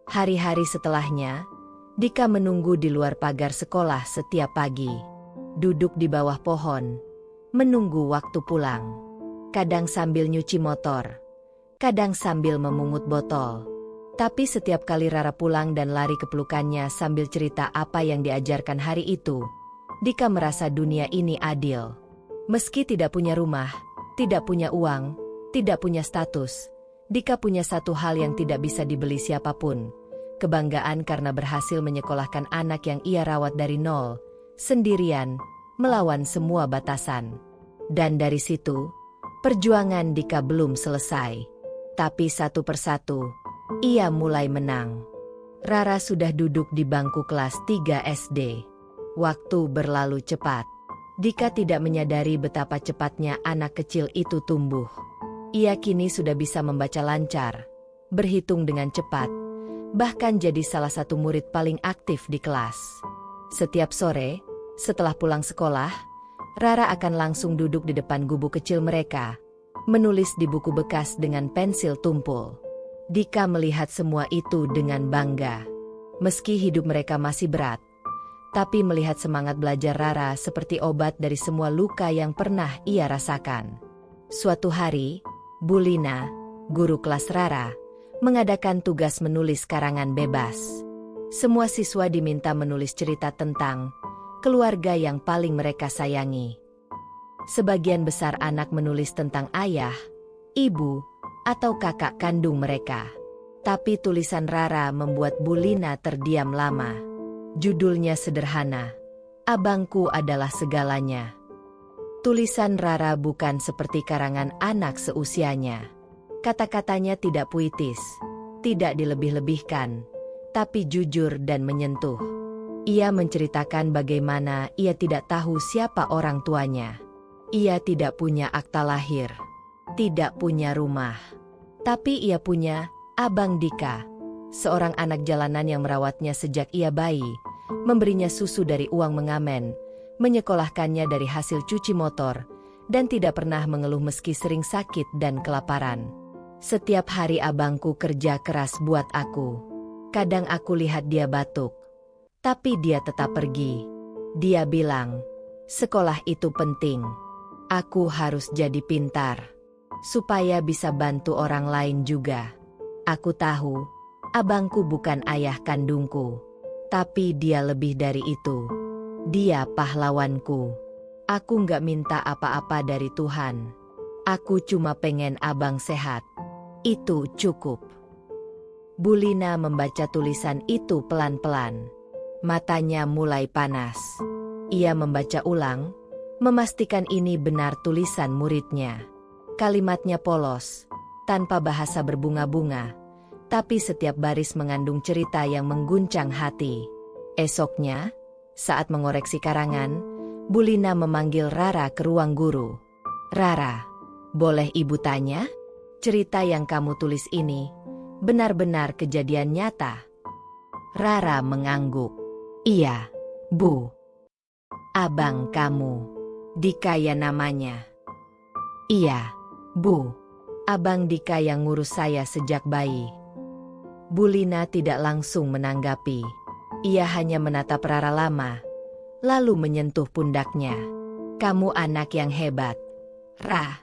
Hari-hari setelahnya, Dika menunggu di luar pagar sekolah setiap pagi. Duduk di bawah pohon, menunggu waktu pulang. Kadang sambil nyuci motor, kadang sambil memungut botol. Tapi setiap kali Rara pulang dan lari ke pelukannya sambil cerita apa yang diajarkan hari itu, Dika merasa dunia ini adil. Meski tidak punya rumah, tidak punya uang, tidak punya status, Dika punya satu hal yang tidak bisa dibeli siapapun. Kebanggaan karena berhasil menyekolahkan anak yang ia rawat dari nol, sendirian, melawan semua batasan. Dan dari situ, perjuangan Dika belum selesai. Tapi satu persatu, ia mulai menang. Rara sudah duduk di bangku kelas 3 SD. Waktu berlalu cepat. Dika tidak menyadari betapa cepatnya anak kecil itu tumbuh. Ia kini sudah bisa membaca lancar, berhitung dengan cepat, bahkan jadi salah satu murid paling aktif di kelas. Setiap sore, setelah pulang sekolah, Rara akan langsung duduk di depan gubuk kecil mereka, menulis di buku bekas dengan pensil tumpul. Dika melihat semua itu dengan bangga. Meski hidup mereka masih berat, tapi melihat semangat belajar Rara seperti obat dari semua luka yang pernah ia rasakan. Suatu hari, Bu Lina, guru kelas Rara, mengadakan tugas menulis karangan bebas. Semua siswa diminta menulis cerita tentang keluarga yang paling mereka sayangi. Sebagian besar anak menulis tentang ayah, ibu, atau kakak kandung mereka. Tapi tulisan Rara membuat Bu Lina terdiam lama. Judulnya sederhana, "Abangku adalah segalanya." Tulisan Rara bukan seperti karangan anak seusianya. Kata-katanya tidak puitis, tidak dilebih-lebihkan, tapi jujur dan menyentuh. Ia menceritakan bagaimana ia tidak tahu siapa orang tuanya. Ia tidak punya akta lahir, tidak punya rumah. Tapi ia punya Abang Dika, seorang anak jalanan yang merawatnya sejak ia bayi, memberinya susu dari uang mengamen, menyekolahkannya dari hasil cuci motor, dan tidak pernah mengeluh meski sering sakit dan kelaparan. "Setiap hari abangku kerja keras buat aku. Kadang aku lihat dia batuk, tapi dia tetap pergi. Dia bilang, sekolah itu penting. Aku harus jadi pintar, supaya bisa bantu orang lain juga. Aku tahu, abangku bukan ayah kandungku, tapi dia lebih dari itu. Dia pahlawanku. Aku nggak minta apa-apa dari Tuhan. Aku cuma pengen abang sehat. Itu cukup." Bu Lina membaca tulisan itu pelan-pelan. Matanya mulai panas. Ia membaca ulang, memastikan ini benar tulisan muridnya. Kalimatnya polos, tanpa bahasa berbunga-bunga, tapi setiap baris mengandung cerita yang mengguncang hati. Esoknya, saat mengoreksi karangan, Bu Lina memanggil Rara ke ruang guru. "Rara, boleh ibu tanya? Cerita yang kamu tulis ini benar-benar kejadian nyata?" Rara mengangguk. "Iya, Bu. Abang kamu, Dika ya namanya." "Iya, Bu. Abang Dika yang ngurus saya sejak bayi." Bu Lina tidak langsung menanggapi. Ia hanya menatap Rara lama, lalu menyentuh pundaknya. "Kamu anak yang hebat, Ra.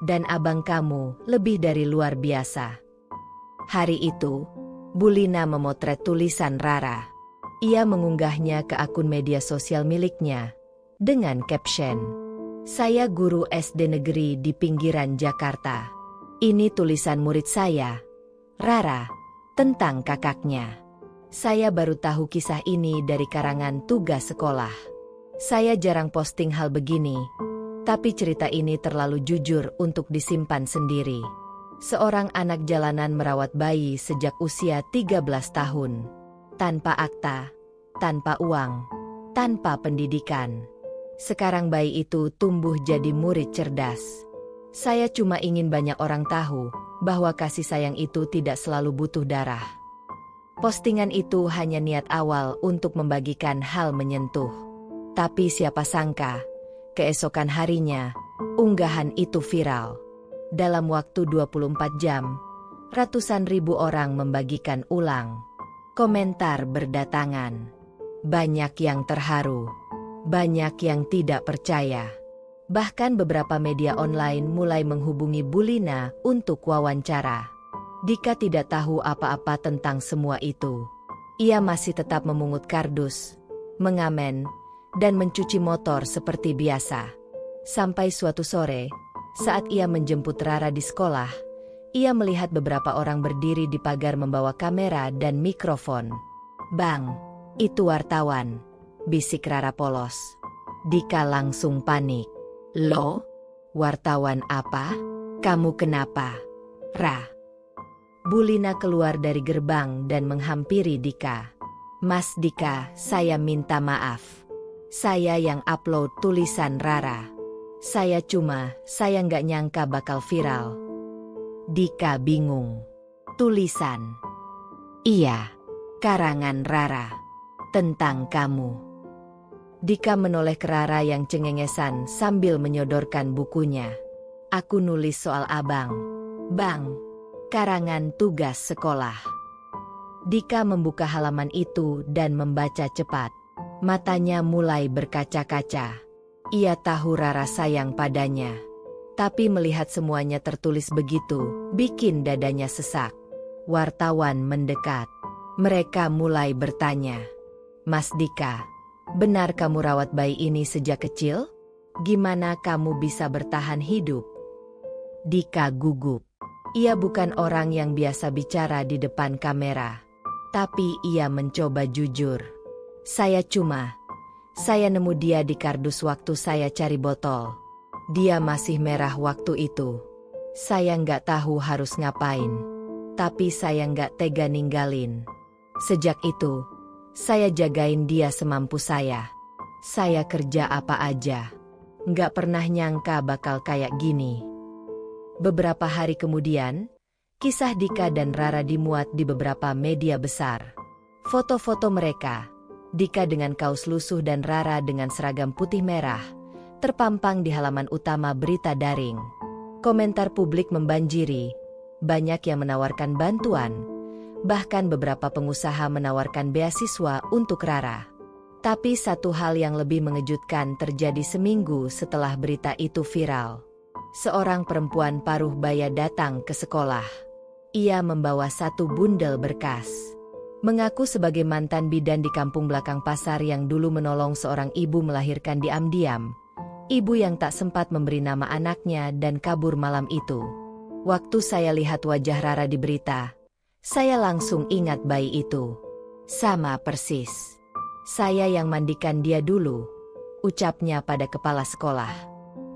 Dan abang kamu lebih dari luar biasa." Hari itu, Bu Lina memotret tulisan Rara. Ia mengunggahnya ke akun media sosial miliknya dengan caption, "Saya guru SD negeri di pinggiran Jakarta. Ini tulisan murid saya, Rara, tentang kakaknya. Saya baru tahu kisah ini dari karangan tugas sekolah. Saya jarang posting hal begini, tapi cerita ini terlalu jujur untuk disimpan sendiri. Seorang anak jalanan merawat bayi sejak usia 13 tahun. Tanpa akta, tanpa uang, tanpa pendidikan. Sekarang bayi itu tumbuh jadi murid cerdas. Saya cuma ingin banyak orang tahu bahwa kasih sayang itu tidak selalu butuh darah. Postingan itu hanya niat awal untuk membagikan hal menyentuh. Tapi siapa sangka, keesokan harinya, unggahan itu viral. Dalam waktu 24 jam, ratusan ribu orang membagikan ulang. Komentar berdatangan. Banyak yang terharu, banyak yang tidak percaya. Bahkan beberapa media online mulai menghubungi Bu Lina untuk wawancara. Dika tidak tahu apa-apa tentang semua itu. Ia masih tetap memungut kardus, mengamen, dan mencuci motor seperti biasa. Sampai suatu sore, saat ia menjemput Rara di sekolah, ia melihat beberapa orang berdiri di pagar membawa kamera dan mikrofon. "Bang, itu wartawan," bisik Rara polos. Dika langsung panik. "Loh? Wartawan apa? Kamu kenapa, Ra?" Bu Lina keluar dari gerbang dan menghampiri Dika. "Mas Dika, saya minta maaf. Saya yang upload tulisan Rara. Saya nggak nyangka bakal viral." Dika bingung. "Tulisan?" "Iya, karangan Rara. Tentang kamu." Dika menoleh ke Rara yang cengengesan sambil menyodorkan bukunya. "Aku nulis soal abang, Bang. Karangan tugas sekolah." Dika membuka halaman itu dan membaca cepat. Matanya mulai berkaca-kaca. Ia tahu Rara sayang padanya. Tapi melihat semuanya tertulis begitu, bikin dadanya sesak. Wartawan mendekat. Mereka mulai bertanya, "Mas Dika, benar kamu rawat bayi ini sejak kecil? Gimana kamu bisa bertahan hidup?" Dika gugup. Ia bukan orang yang biasa bicara di depan kamera. Tapi ia mencoba jujur. Saya nemu dia di kardus waktu saya cari botol. Dia masih merah waktu itu. Saya nggak tahu harus ngapain. Tapi saya nggak tega ninggalin. Sejak itu, saya jagain dia semampu saya. Saya kerja apa aja. Nggak pernah nyangka bakal kayak gini." Beberapa hari kemudian, kisah Dika dan Rara dimuat di beberapa media besar. Foto-foto mereka, Dika dengan kaos lusuh dan Rara dengan seragam putih merah, terpampang di halaman utama berita daring. Komentar publik membanjiri, banyak yang menawarkan bantuan, bahkan beberapa pengusaha menawarkan beasiswa untuk Rara. Tapi satu hal yang lebih mengejutkan terjadi seminggu setelah berita itu viral. Seorang perempuan paruh baya datang ke sekolah. Ia membawa satu bundel berkas. Mengaku sebagai mantan bidan di kampung belakang pasar yang dulu menolong seorang ibu melahirkan diam-diam. Ibu yang tak sempat memberi nama anaknya dan kabur malam itu. Waktu saya lihat wajah Rara di berita, saya langsung ingat bayi itu. Sama persis. "Saya yang mandikan dia dulu," ucapnya pada kepala sekolah.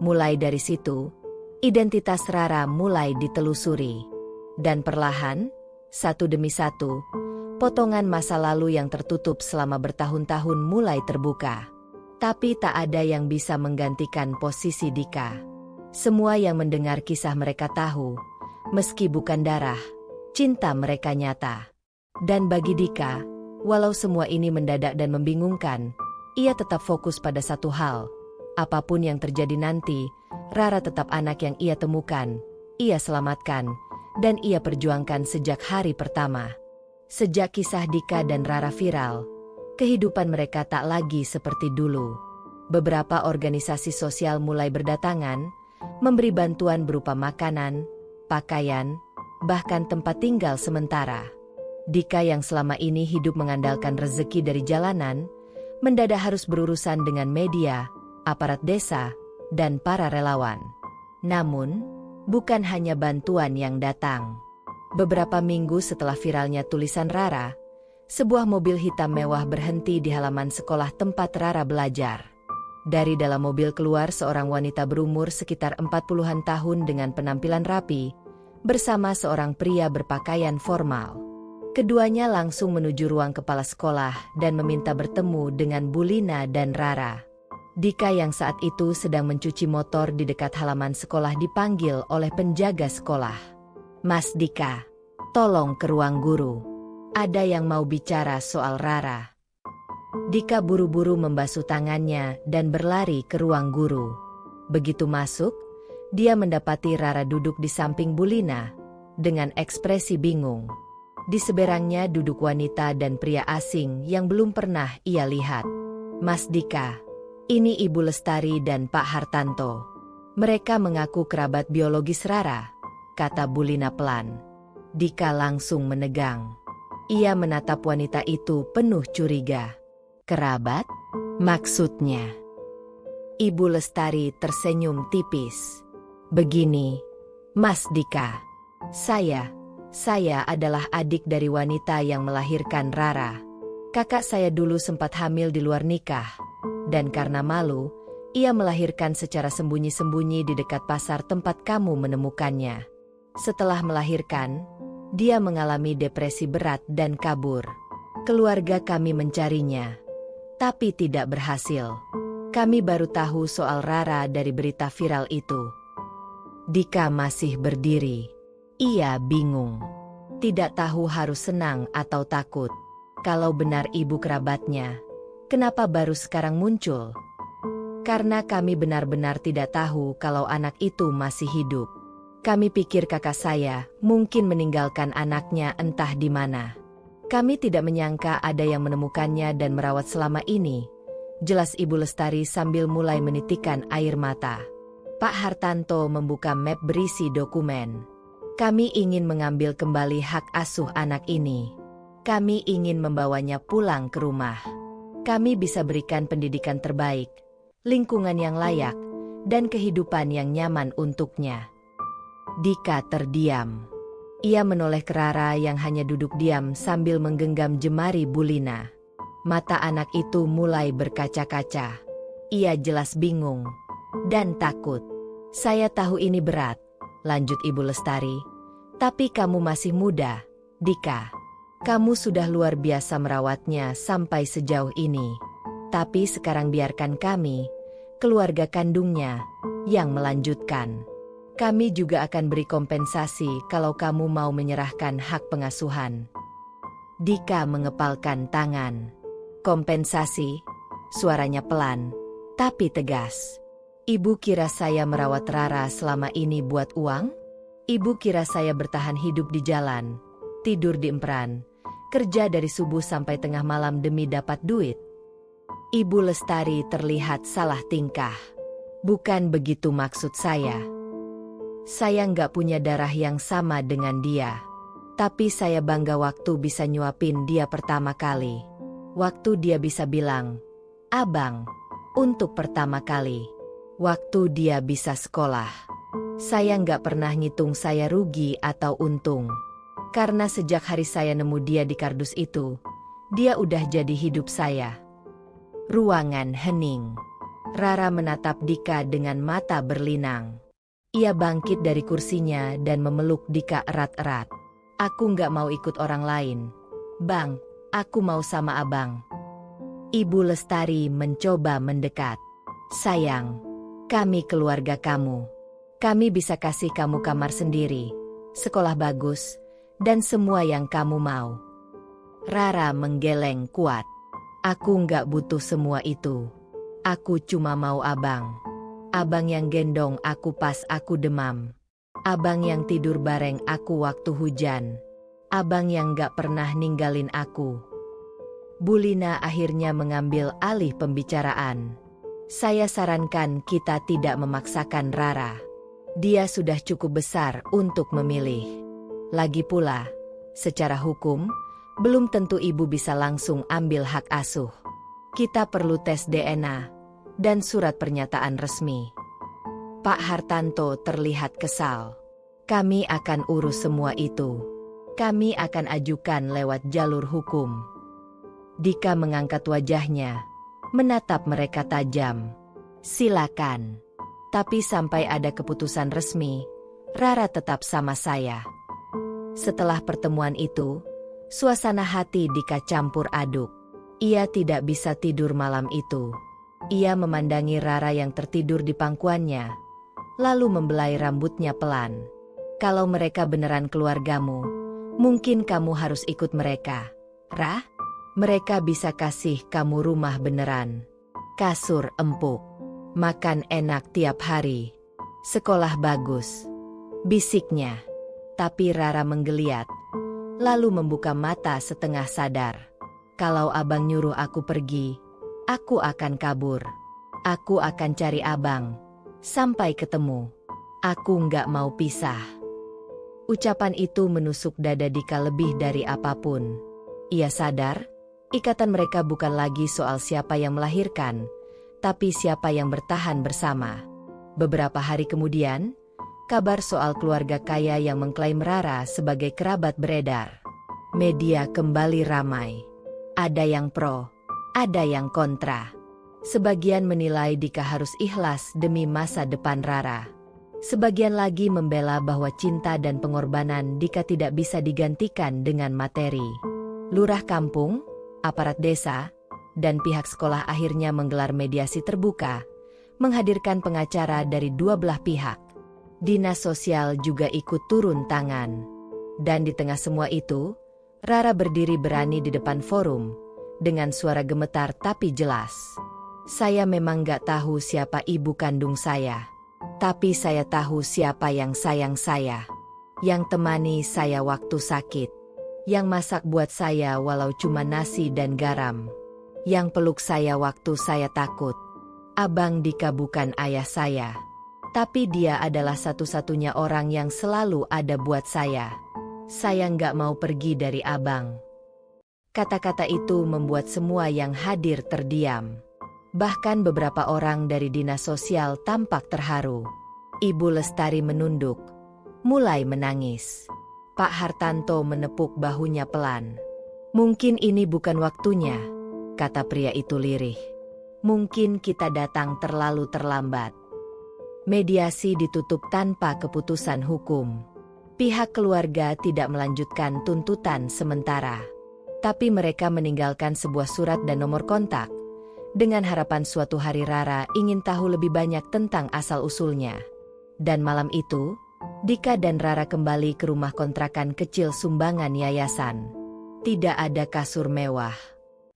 Mulai dari situ, identitas Rara mulai ditelusuri. Dan perlahan, satu demi satu, potongan masa lalu yang tertutup selama bertahun-tahun mulai terbuka. Tapi tak ada yang bisa menggantikan posisi Dika. Semua yang mendengar kisah mereka tahu, meski bukan darah, cinta mereka nyata. Dan bagi Dika, walau semua ini mendadak dan membingungkan, ia tetap fokus pada satu hal. Apapun yang terjadi nanti, Rara tetap anak yang ia temukan, ia selamatkan, dan ia perjuangkan sejak hari pertama. Sejak kisah Dika dan Rara viral, kehidupan mereka tak lagi seperti dulu. Beberapa organisasi sosial mulai berdatangan, memberi bantuan berupa makanan, pakaian, bahkan tempat tinggal sementara. Dika yang selama ini hidup mengandalkan rezeki dari jalanan, mendadak harus berurusan dengan media, aparat desa, dan para relawan. Namun, bukan hanya bantuan yang datang. Beberapa minggu setelah viralnya tulisan Rara, Sebuah mobil hitam mewah berhenti di halaman sekolah tempat Rara belajar. Dari dalam mobil keluar seorang wanita berumur sekitar 40-an tahun dengan penampilan rapi, bersama seorang pria berpakaian formal. Keduanya langsung menuju ruang kepala sekolah dan meminta bertemu dengan Bulina dan Rara. Dika yang saat itu sedang mencuci motor di dekat halaman sekolah dipanggil oleh penjaga sekolah. "Mas Dika, tolong ke ruang guru. Ada yang mau bicara soal Rara." Dika buru-buru membasuh tangannya dan berlari ke ruang guru. Begitu masuk, dia mendapati Rara duduk di samping Bulina dengan ekspresi bingung. Di seberangnya duduk wanita dan pria asing yang belum pernah ia lihat. "Mas Dika, ini Ibu Lestari dan Pak Hartanto. Mereka mengaku kerabat biologis Rara," kata Bulina pelan. Dika langsung menegang. Ia menatap wanita itu penuh curiga. "Kerabat? Maksudnya?" Ibu Lestari tersenyum tipis. "Begini, Mas Dika. Saya adalah adik dari wanita yang melahirkan Rara. Kakak saya dulu sempat hamil di luar nikah. Dan karena malu, ia melahirkan secara sembunyi-sembunyi di dekat pasar tempat kamu menemukannya. Setelah melahirkan, dia mengalami depresi berat dan kabur. Keluarga kami mencarinya, tapi tidak berhasil. Kami baru tahu soal Rara dari berita viral itu." Dika masih berdiri. Ia bingung. Tidak tahu harus senang atau takut. Kalau benar ibu kerabatnya, kenapa baru sekarang muncul? "Karena kami benar-benar tidak tahu kalau anak itu masih hidup. Kami pikir kakak saya mungkin meninggalkan anaknya entah di mana. Kami tidak menyangka ada yang menemukannya dan merawat selama ini," jelas Ibu Lestari sambil mulai menitikkan air mata. Pak Hartanto membuka map berisi dokumen. "Kami ingin mengambil kembali hak asuh anak ini. Kami ingin membawanya pulang ke rumah. Kami bisa berikan pendidikan terbaik, lingkungan yang layak, dan kehidupan yang nyaman untuknya." Dika terdiam. Ia menoleh ke Rara yang hanya duduk diam sambil menggenggam jemari Bulina. Mata anak itu mulai berkaca-kaca. Ia jelas bingung dan takut. "Saya tahu ini berat," lanjut Ibu Lestari. "Tapi kamu masih muda, Dika. Kamu sudah luar biasa merawatnya sampai sejauh ini. Tapi sekarang biarkan kami, keluarga kandungnya, yang melanjutkan. Kami juga akan beri kompensasi kalau kamu mau menyerahkan hak pengasuhan." Dika mengepalkan tangan. "Kompensasi?" Suaranya pelan, tapi tegas. "Ibu kira saya merawat Rara selama ini buat uang? Ibu kira saya bertahan hidup di jalan, tidur di emperan, kerja dari subuh sampai tengah malam demi dapat duit?" Ibu Lestari terlihat salah tingkah. "Bukan begitu maksud saya. Saya nggak punya darah yang sama dengan dia. Tapi saya bangga waktu bisa nyuapin dia pertama kali. Waktu dia bisa bilang, 'Abang,' untuk pertama kali. Waktu dia bisa sekolah. Saya nggak pernah ngitung saya rugi atau untung. Karena sejak hari saya nemu dia di kardus itu, dia udah jadi hidup saya." Ruangan hening. Rara menatap Dika dengan mata berlinang. Ia bangkit dari kursinya dan memeluk Dika erat-erat. "Aku nggak mau ikut orang lain. Bang, aku mau sama abang." Ibu Lestari mencoba mendekat. "Sayang, kami keluarga kamu. Kami bisa kasih kamu kamar sendiri, sekolah bagus, dan semua yang kamu mau." Rara menggeleng kuat. "Aku nggak butuh semua itu. Aku cuma mau abang. Abang yang gendong aku pas aku demam. Abang yang tidur bareng aku waktu hujan. Abang yang gak pernah ninggalin aku." Bulina akhirnya mengambil alih pembicaraan. "Saya sarankan kita tidak memaksakan Rara. Dia sudah cukup besar untuk memilih. Lagi pula, secara hukum, belum tentu ibu bisa langsung ambil hak asuh. Kita perlu tes DNA dan surat pernyataan resmi." Pak Hartanto terlihat kesal. "Kami akan urus semua itu. Kami akan ajukan lewat jalur hukum." Dika mengangkat wajahnya, menatap mereka tajam. Silakan. Tapi sampai ada keputusan resmi, Rara tetap sama saya. Setelah pertemuan itu, suasana hati Dika campur aduk. Ia tidak bisa tidur malam itu. Ia memandangi Rara yang tertidur di pangkuannya, lalu membelai rambutnya pelan. Kalau mereka beneran keluargamu, mungkin kamu harus ikut mereka. Ra? Mereka bisa kasih kamu rumah beneran. Kasur empuk. Makan enak tiap hari. Sekolah bagus. Bisiknya. Tapi Rara menggeliat. Lalu membuka mata setengah sadar. Kalau abang nyuruh aku pergi, aku akan kabur. Aku akan cari abang. Sampai ketemu. Aku nggak mau pisah. Ucapan itu menusuk dada Dika lebih dari apapun. Ia sadar, ikatan mereka bukan lagi soal siapa yang melahirkan, tapi siapa yang bertahan bersama. Beberapa hari kemudian, kabar soal keluarga kaya yang mengklaim Rara sebagai kerabat beredar. Media kembali ramai. Ada yang pro, ada yang kontra. Sebagian menilai Dika harus ikhlas demi masa depan Rara. Sebagian lagi membela bahwa cinta dan pengorbanan Dika tidak bisa digantikan dengan materi. Lurah kampung, aparat desa, dan pihak sekolah akhirnya menggelar mediasi terbuka, menghadirkan pengacara dari dua belah pihak. Dinas sosial juga ikut turun tangan. Dan di tengah semua itu, Rara berdiri berani di depan forum, dengan suara gemetar tapi jelas. Saya memang gak tahu siapa ibu kandung saya. Tapi saya tahu siapa yang sayang saya. Yang temani saya waktu sakit. Yang masak buat saya walau cuma nasi dan garam. Yang peluk saya waktu saya takut. Abang Dika bukan ayah saya. Tapi dia adalah satu-satunya orang yang selalu ada buat saya. Saya nggak mau pergi dari abang. Kata-kata itu membuat semua yang hadir terdiam. Bahkan beberapa orang dari dinas sosial tampak terharu. Ibu Lestari menunduk, mulai menangis. Pak Hartanto menepuk bahunya pelan. Mungkin ini bukan waktunya, kata pria itu lirih. Mungkin kita datang terlalu terlambat. Mediasi ditutup tanpa keputusan hukum. Pihak keluarga tidak melanjutkan tuntutan sementara. Tapi mereka meninggalkan sebuah surat dan nomor kontak. Dengan harapan suatu hari Rara ingin tahu lebih banyak tentang asal-usulnya. Dan malam itu, Dika dan Rara kembali ke rumah kontrakan kecil sumbangan yayasan. Tidak ada kasur mewah.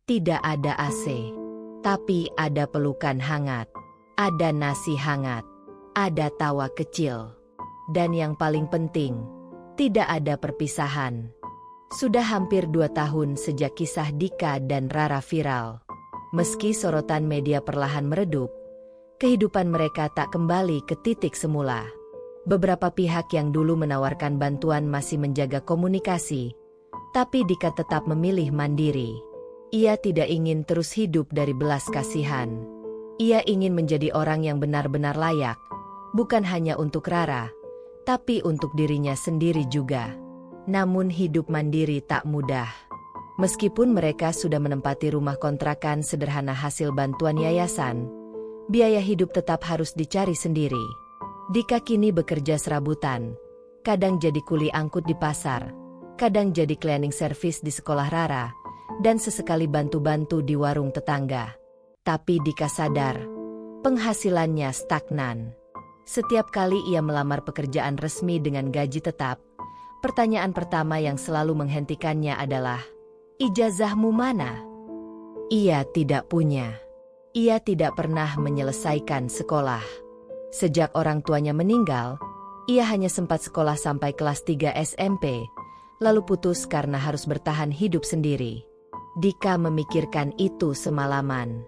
Tidak ada AC. Tapi ada pelukan hangat. Ada nasi hangat. Ada tawa kecil. Dan yang paling penting, tidak ada perpisahan. Sudah hampir 2 tahun sejak kisah Dika dan Rara viral. Meski sorotan media perlahan meredup, kehidupan mereka tak kembali ke titik semula. Beberapa pihak yang dulu menawarkan bantuan masih menjaga komunikasi, tapi Dika tetap memilih mandiri. Ia tidak ingin terus hidup dari belas kasihan. Ia ingin menjadi orang yang benar-benar layak, bukan hanya untuk Rara, tapi untuk dirinya sendiri juga. Namun hidup mandiri tak mudah. Meskipun mereka sudah menempati rumah kontrakan sederhana hasil bantuan yayasan, biaya hidup tetap harus dicari sendiri. Dika kini bekerja serabutan, kadang jadi kuli angkut di pasar, kadang jadi cleaning service di sekolah Rara, dan sesekali bantu-bantu di warung tetangga. Tapi Dika sadar, penghasilannya stagnan. Setiap kali ia melamar pekerjaan resmi dengan gaji tetap, pertanyaan pertama yang selalu menghentikannya adalah, "Ijazahmu mana?" Ia tidak punya. Ia tidak pernah menyelesaikan sekolah. Sejak orang tuanya meninggal, ia hanya sempat sekolah sampai kelas 3 SMP, lalu putus karena harus bertahan hidup sendiri. Dika memikirkan itu semalaman.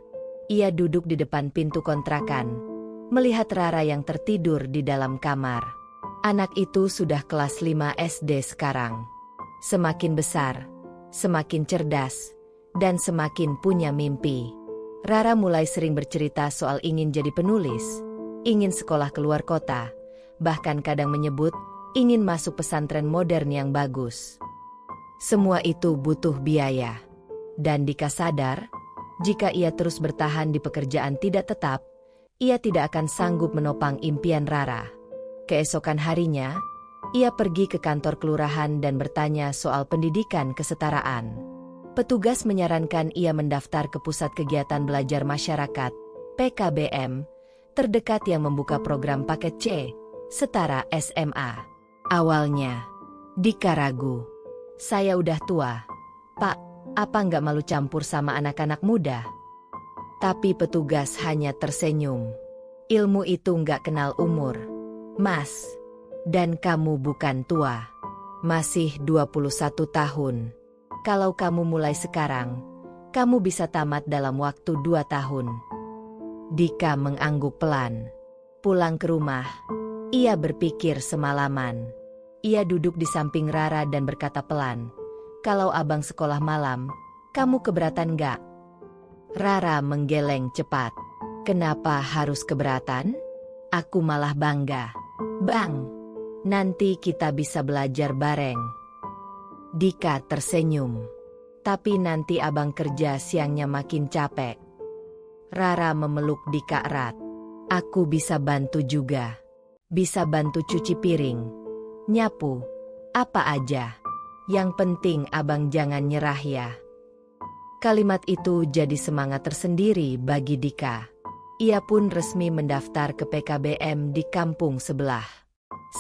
Ia duduk di depan pintu kontrakan, melihat Rara yang tertidur di dalam kamar. Anak itu sudah kelas 5 SD sekarang. Semakin besar, semakin cerdas, dan semakin punya mimpi. Rara mulai sering bercerita soal ingin jadi penulis, ingin sekolah keluar kota, bahkan kadang menyebut ingin masuk pesantren modern yang bagus. Semua itu butuh biaya. Dan Dika sadar, jika ia terus bertahan di pekerjaan tidak tetap, ia tidak akan sanggup menopang impian Rara. Keesokan harinya, ia pergi ke kantor kelurahan dan bertanya soal pendidikan kesetaraan. Petugas menyarankan ia mendaftar ke Pusat Kegiatan Belajar Masyarakat, PKBM, terdekat yang membuka program paket C, setara SMA. Awalnya, Dika ragu. "Saya udah tua, Pak, apa nggak malu campur sama anak-anak muda?" Tapi petugas hanya tersenyum. "Ilmu itu nggak kenal umur, Mas. Dan kamu bukan tua. Masih 21 tahun. Kalau kamu mulai sekarang, kamu bisa tamat dalam waktu 2 tahun." Dika mengangguk pelan. Pulang ke rumah, ia berpikir semalaman. Ia duduk di samping Rara dan berkata pelan, "Kalau abang sekolah malam, kamu keberatan nggak?" Rara menggeleng cepat. "Kenapa harus keberatan? Aku malah bangga, Bang. Nanti kita bisa belajar bareng." Dika tersenyum. "Tapi nanti abang kerja siangnya makin capek." Rara memeluk Dika erat. "Aku bisa bantu juga. Bisa bantu cuci piring, nyapu, apa aja. Yang penting abang jangan nyerah ya." Kalimat itu jadi semangat tersendiri bagi Dika. Ia pun resmi mendaftar ke PKBM di kampung sebelah.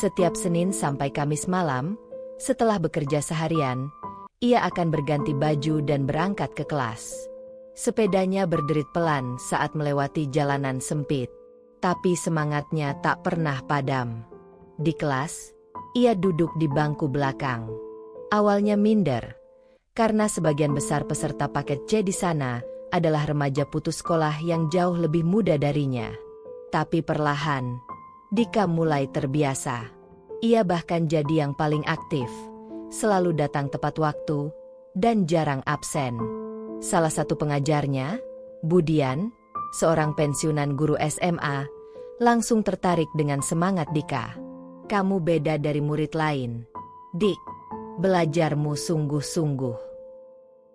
Setiap Senin sampai Kamis malam, setelah bekerja seharian, ia akan berganti baju dan berangkat ke kelas. Sepedanya berderit pelan saat melewati jalanan sempit, tapi semangatnya tak pernah padam. Di kelas, ia duduk di bangku belakang. Awalnya minder, karena sebagian besar peserta paket C di sana adalah remaja putus sekolah yang jauh lebih muda darinya. Tapi perlahan, Dika mulai terbiasa. Ia bahkan jadi yang paling aktif, selalu datang tepat waktu, dan jarang absen. Salah satu pengajarnya, Budian, seorang pensiunan guru SMA, langsung tertarik dengan semangat Dika. "Kamu beda dari murid lain, Dik. Belajarmu sungguh-sungguh."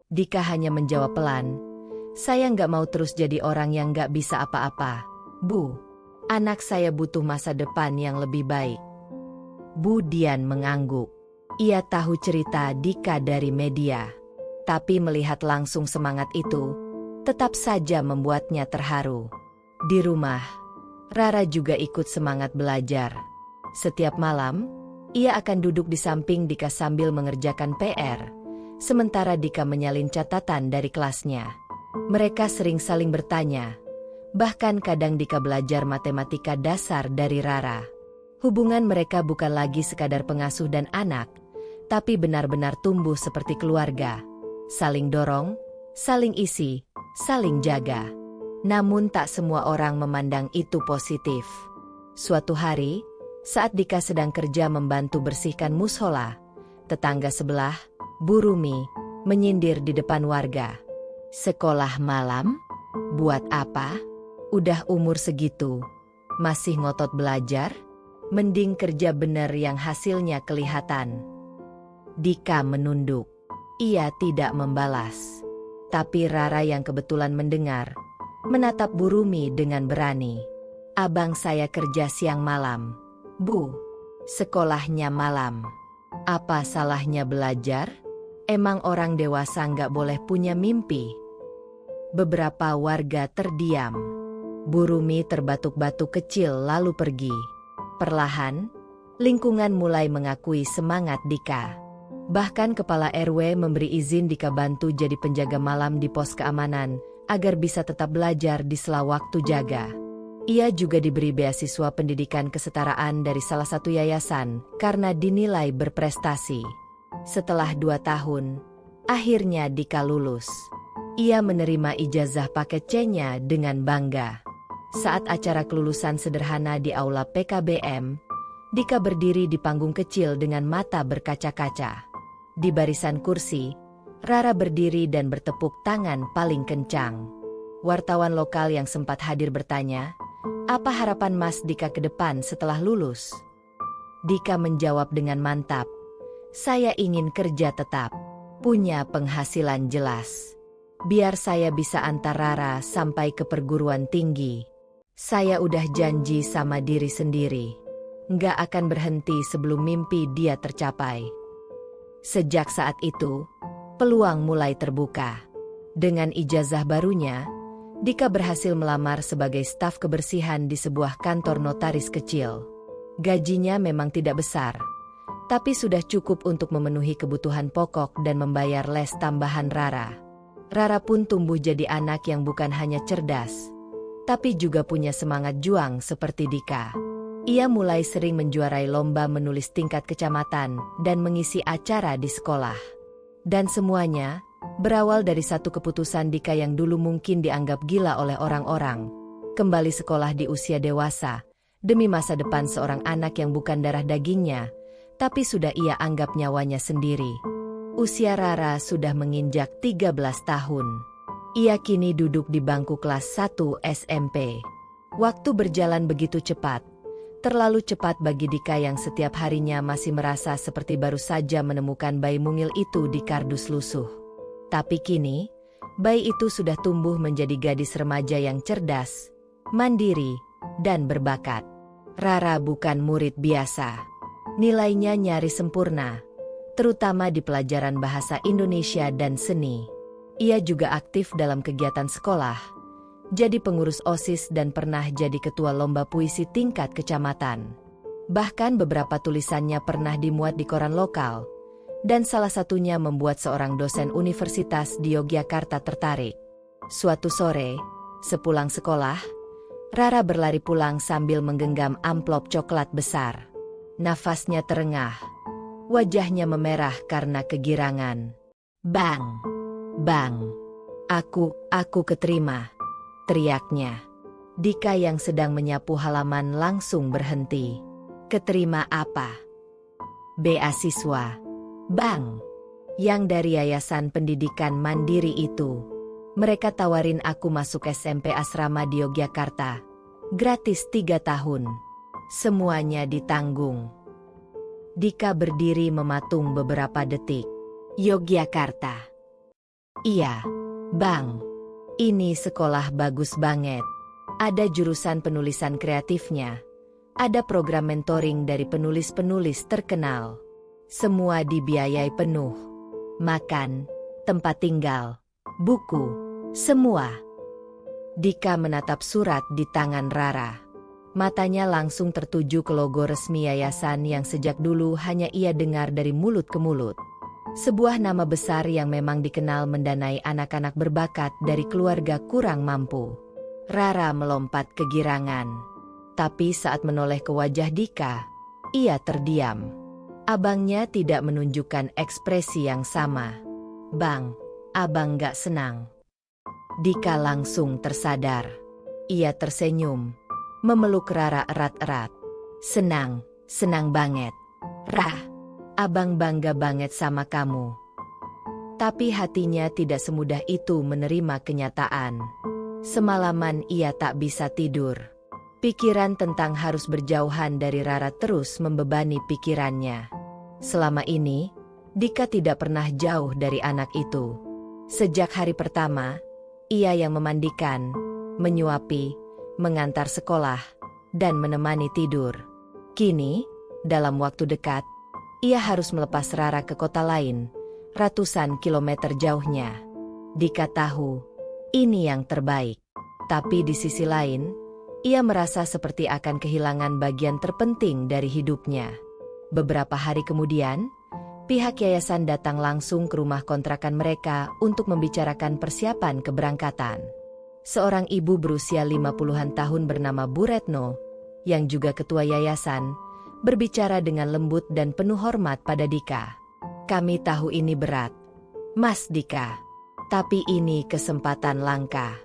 Dika hanya menjawab pelan, "Saya nggak mau terus jadi orang yang nggak bisa apa-apa, Bu. Anak saya butuh masa depan yang lebih baik." Budian mengangguk. Ia tahu cerita Dika dari media. Tapi melihat langsung semangat itu, tetap saja membuatnya terharu. Di rumah, Rara juga ikut semangat belajar. Setiap malam, ia akan duduk di samping Dika sambil mengerjakan PR, sementara Dika menyalin catatan dari kelasnya. Mereka sering saling bertanya, bahkan kadang Dika belajar matematika dasar dari Rara. Hubungan mereka bukan lagi sekadar pengasuh dan anak, tapi benar-benar tumbuh seperti keluarga. Saling dorong, saling isi, saling jaga. Namun tak semua orang memandang itu positif. Suatu hari, saat Dika sedang kerja membantu bersihkan musola, tetangga sebelah, Bu Rumi, menyindir di depan warga. "Sekolah malam? Buat apa? Udah umur segitu, masih ngotot belajar? Mending kerja bener yang hasilnya kelihatan." Dika menunduk. Ia tidak membalas. Tapi Rara yang kebetulan mendengar, menatap Bu Rumi dengan berani. "Abang saya kerja siang malam, Bu. Sekolahnya malam. Apa salahnya belajar? Emang orang dewasa nggak boleh punya mimpi?" Beberapa warga terdiam. Bu Rumi terbatuk-batuk kecil lalu pergi. Perlahan, lingkungan mulai mengakui semangat Dika. Bahkan Kepala RW memberi izin Dika bantu jadi penjaga malam di pos keamanan, agar bisa tetap belajar di sela waktu jaga. Ia juga diberi beasiswa pendidikan kesetaraan dari salah satu yayasan, karena dinilai berprestasi. Setelah 2 tahun, akhirnya Dika lulus. Ia menerima ijazah paket C-nya dengan bangga. Saat acara kelulusan sederhana di aula PKBM, Dika berdiri di panggung kecil dengan mata berkaca-kaca. Di barisan kursi, Rara berdiri dan bertepuk tangan paling kencang. Wartawan lokal yang sempat hadir bertanya, "Apa harapan Mas Dika ke depan setelah lulus?" Dika menjawab dengan mantap, "Saya ingin kerja tetap, punya penghasilan jelas, Biar saya bisa antar Rara sampai ke perguruan tinggi. Saya udah janji sama diri sendiri. Nggak akan berhenti sebelum mimpi dia tercapai. Sejak saat itu, peluang mulai terbuka. Dengan ijazah barunya, Dika berhasil melamar sebagai staf kebersihan di sebuah kantor notaris kecil. Gajinya memang tidak besar, tapi sudah cukup untuk memenuhi kebutuhan pokok dan membayar les tambahan Rara. Rara pun tumbuh jadi anak yang bukan hanya cerdas, tapi juga punya semangat juang seperti Dika. Ia mulai sering menjuarai lomba menulis tingkat kecamatan dan mengisi acara di sekolah. Dan semuanya berawal dari satu keputusan Dika yang dulu mungkin dianggap gila oleh orang-orang. Kembali sekolah di usia dewasa, demi masa depan seorang anak yang bukan darah dagingnya, tapi sudah ia anggap nyawanya sendiri. Usia Rara sudah menginjak 13 tahun. Ia kini duduk di bangku kelas 1 SMP. Waktu berjalan begitu cepat. Terlalu cepat bagi Dika yang setiap harinya masih merasa seperti baru saja menemukan bayi mungil itu di kardus lusuh. Tapi kini, bayi itu sudah tumbuh menjadi gadis remaja yang cerdas, mandiri, dan berbakat. Rara bukan murid biasa. Nilainya nyaris sempurna, terutama di pelajaran bahasa Indonesia dan seni. Ia juga aktif dalam kegiatan sekolah, jadi pengurus OSIS dan pernah jadi ketua lomba puisi tingkat kecamatan. Bahkan beberapa tulisannya pernah dimuat di koran lokal, dan salah satunya membuat seorang dosen universitas di Yogyakarta tertarik. Suatu sore, sepulang sekolah, Rara berlari pulang sambil menggenggam amplop coklat besar. Nafasnya terengah, wajahnya memerah karena kegirangan. Bang! Bang! Aku keterima! Teriaknya. Dika yang sedang menyapu halaman langsung berhenti. Keterima apa? Beasiswa. Bang. Yang dari Yayasan Pendidikan Mandiri itu. Mereka tawarin aku masuk SMP asrama di Yogyakarta. Gratis 3 tahun. Semuanya ditanggung. Dika berdiri mematung beberapa detik. Yogyakarta. Iya, Bang. Ini sekolah bagus banget. Ada jurusan penulisan kreatifnya. Ada program mentoring dari penulis-penulis terkenal. Semua dibiayai penuh. Makan, tempat tinggal, buku, semua. Dika menatap surat di tangan Rara. Matanya langsung tertuju ke logo resmi yayasan yang sejak dulu hanya ia dengar dari mulut ke mulut. Sebuah nama besar yang memang dikenal mendanai anak-anak berbakat dari keluarga kurang mampu. Rara melompat kegirangan. Tapi saat menoleh ke wajah Dika, ia terdiam. Abangnya tidak menunjukkan ekspresi yang sama. Bang, abang gak senang. Dika langsung tersadar. Ia tersenyum, memeluk Rara erat-erat. Senang banget. Abang bangga banget sama kamu. Tapi hatinya tidak semudah itu menerima kenyataan. Semalaman ia tak bisa tidur. Pikiran tentang harus berjauhan dari Rara terus membebani pikirannya. Selama ini, Dika tidak pernah jauh dari anak itu. Sejak hari pertama, ia yang memandikan, menyuapi, mengantar sekolah, dan menemani tidur. Kini, dalam waktu dekat, ia harus melepas Rara ke kota lain, ratusan kilometer jauhnya. Dika tahu, ini yang terbaik. Tapi di sisi lain, ia merasa seperti akan kehilangan bagian terpenting dari hidupnya. Beberapa hari kemudian, pihak yayasan datang langsung ke rumah kontrakan mereka untuk membicarakan persiapan keberangkatan. Seorang ibu berusia 50-an tahun bernama Bu Retno, yang juga ketua yayasan, berbicara dengan lembut dan penuh hormat pada Dika. Kami tahu ini berat, Mas Dika. Tapi ini kesempatan langka.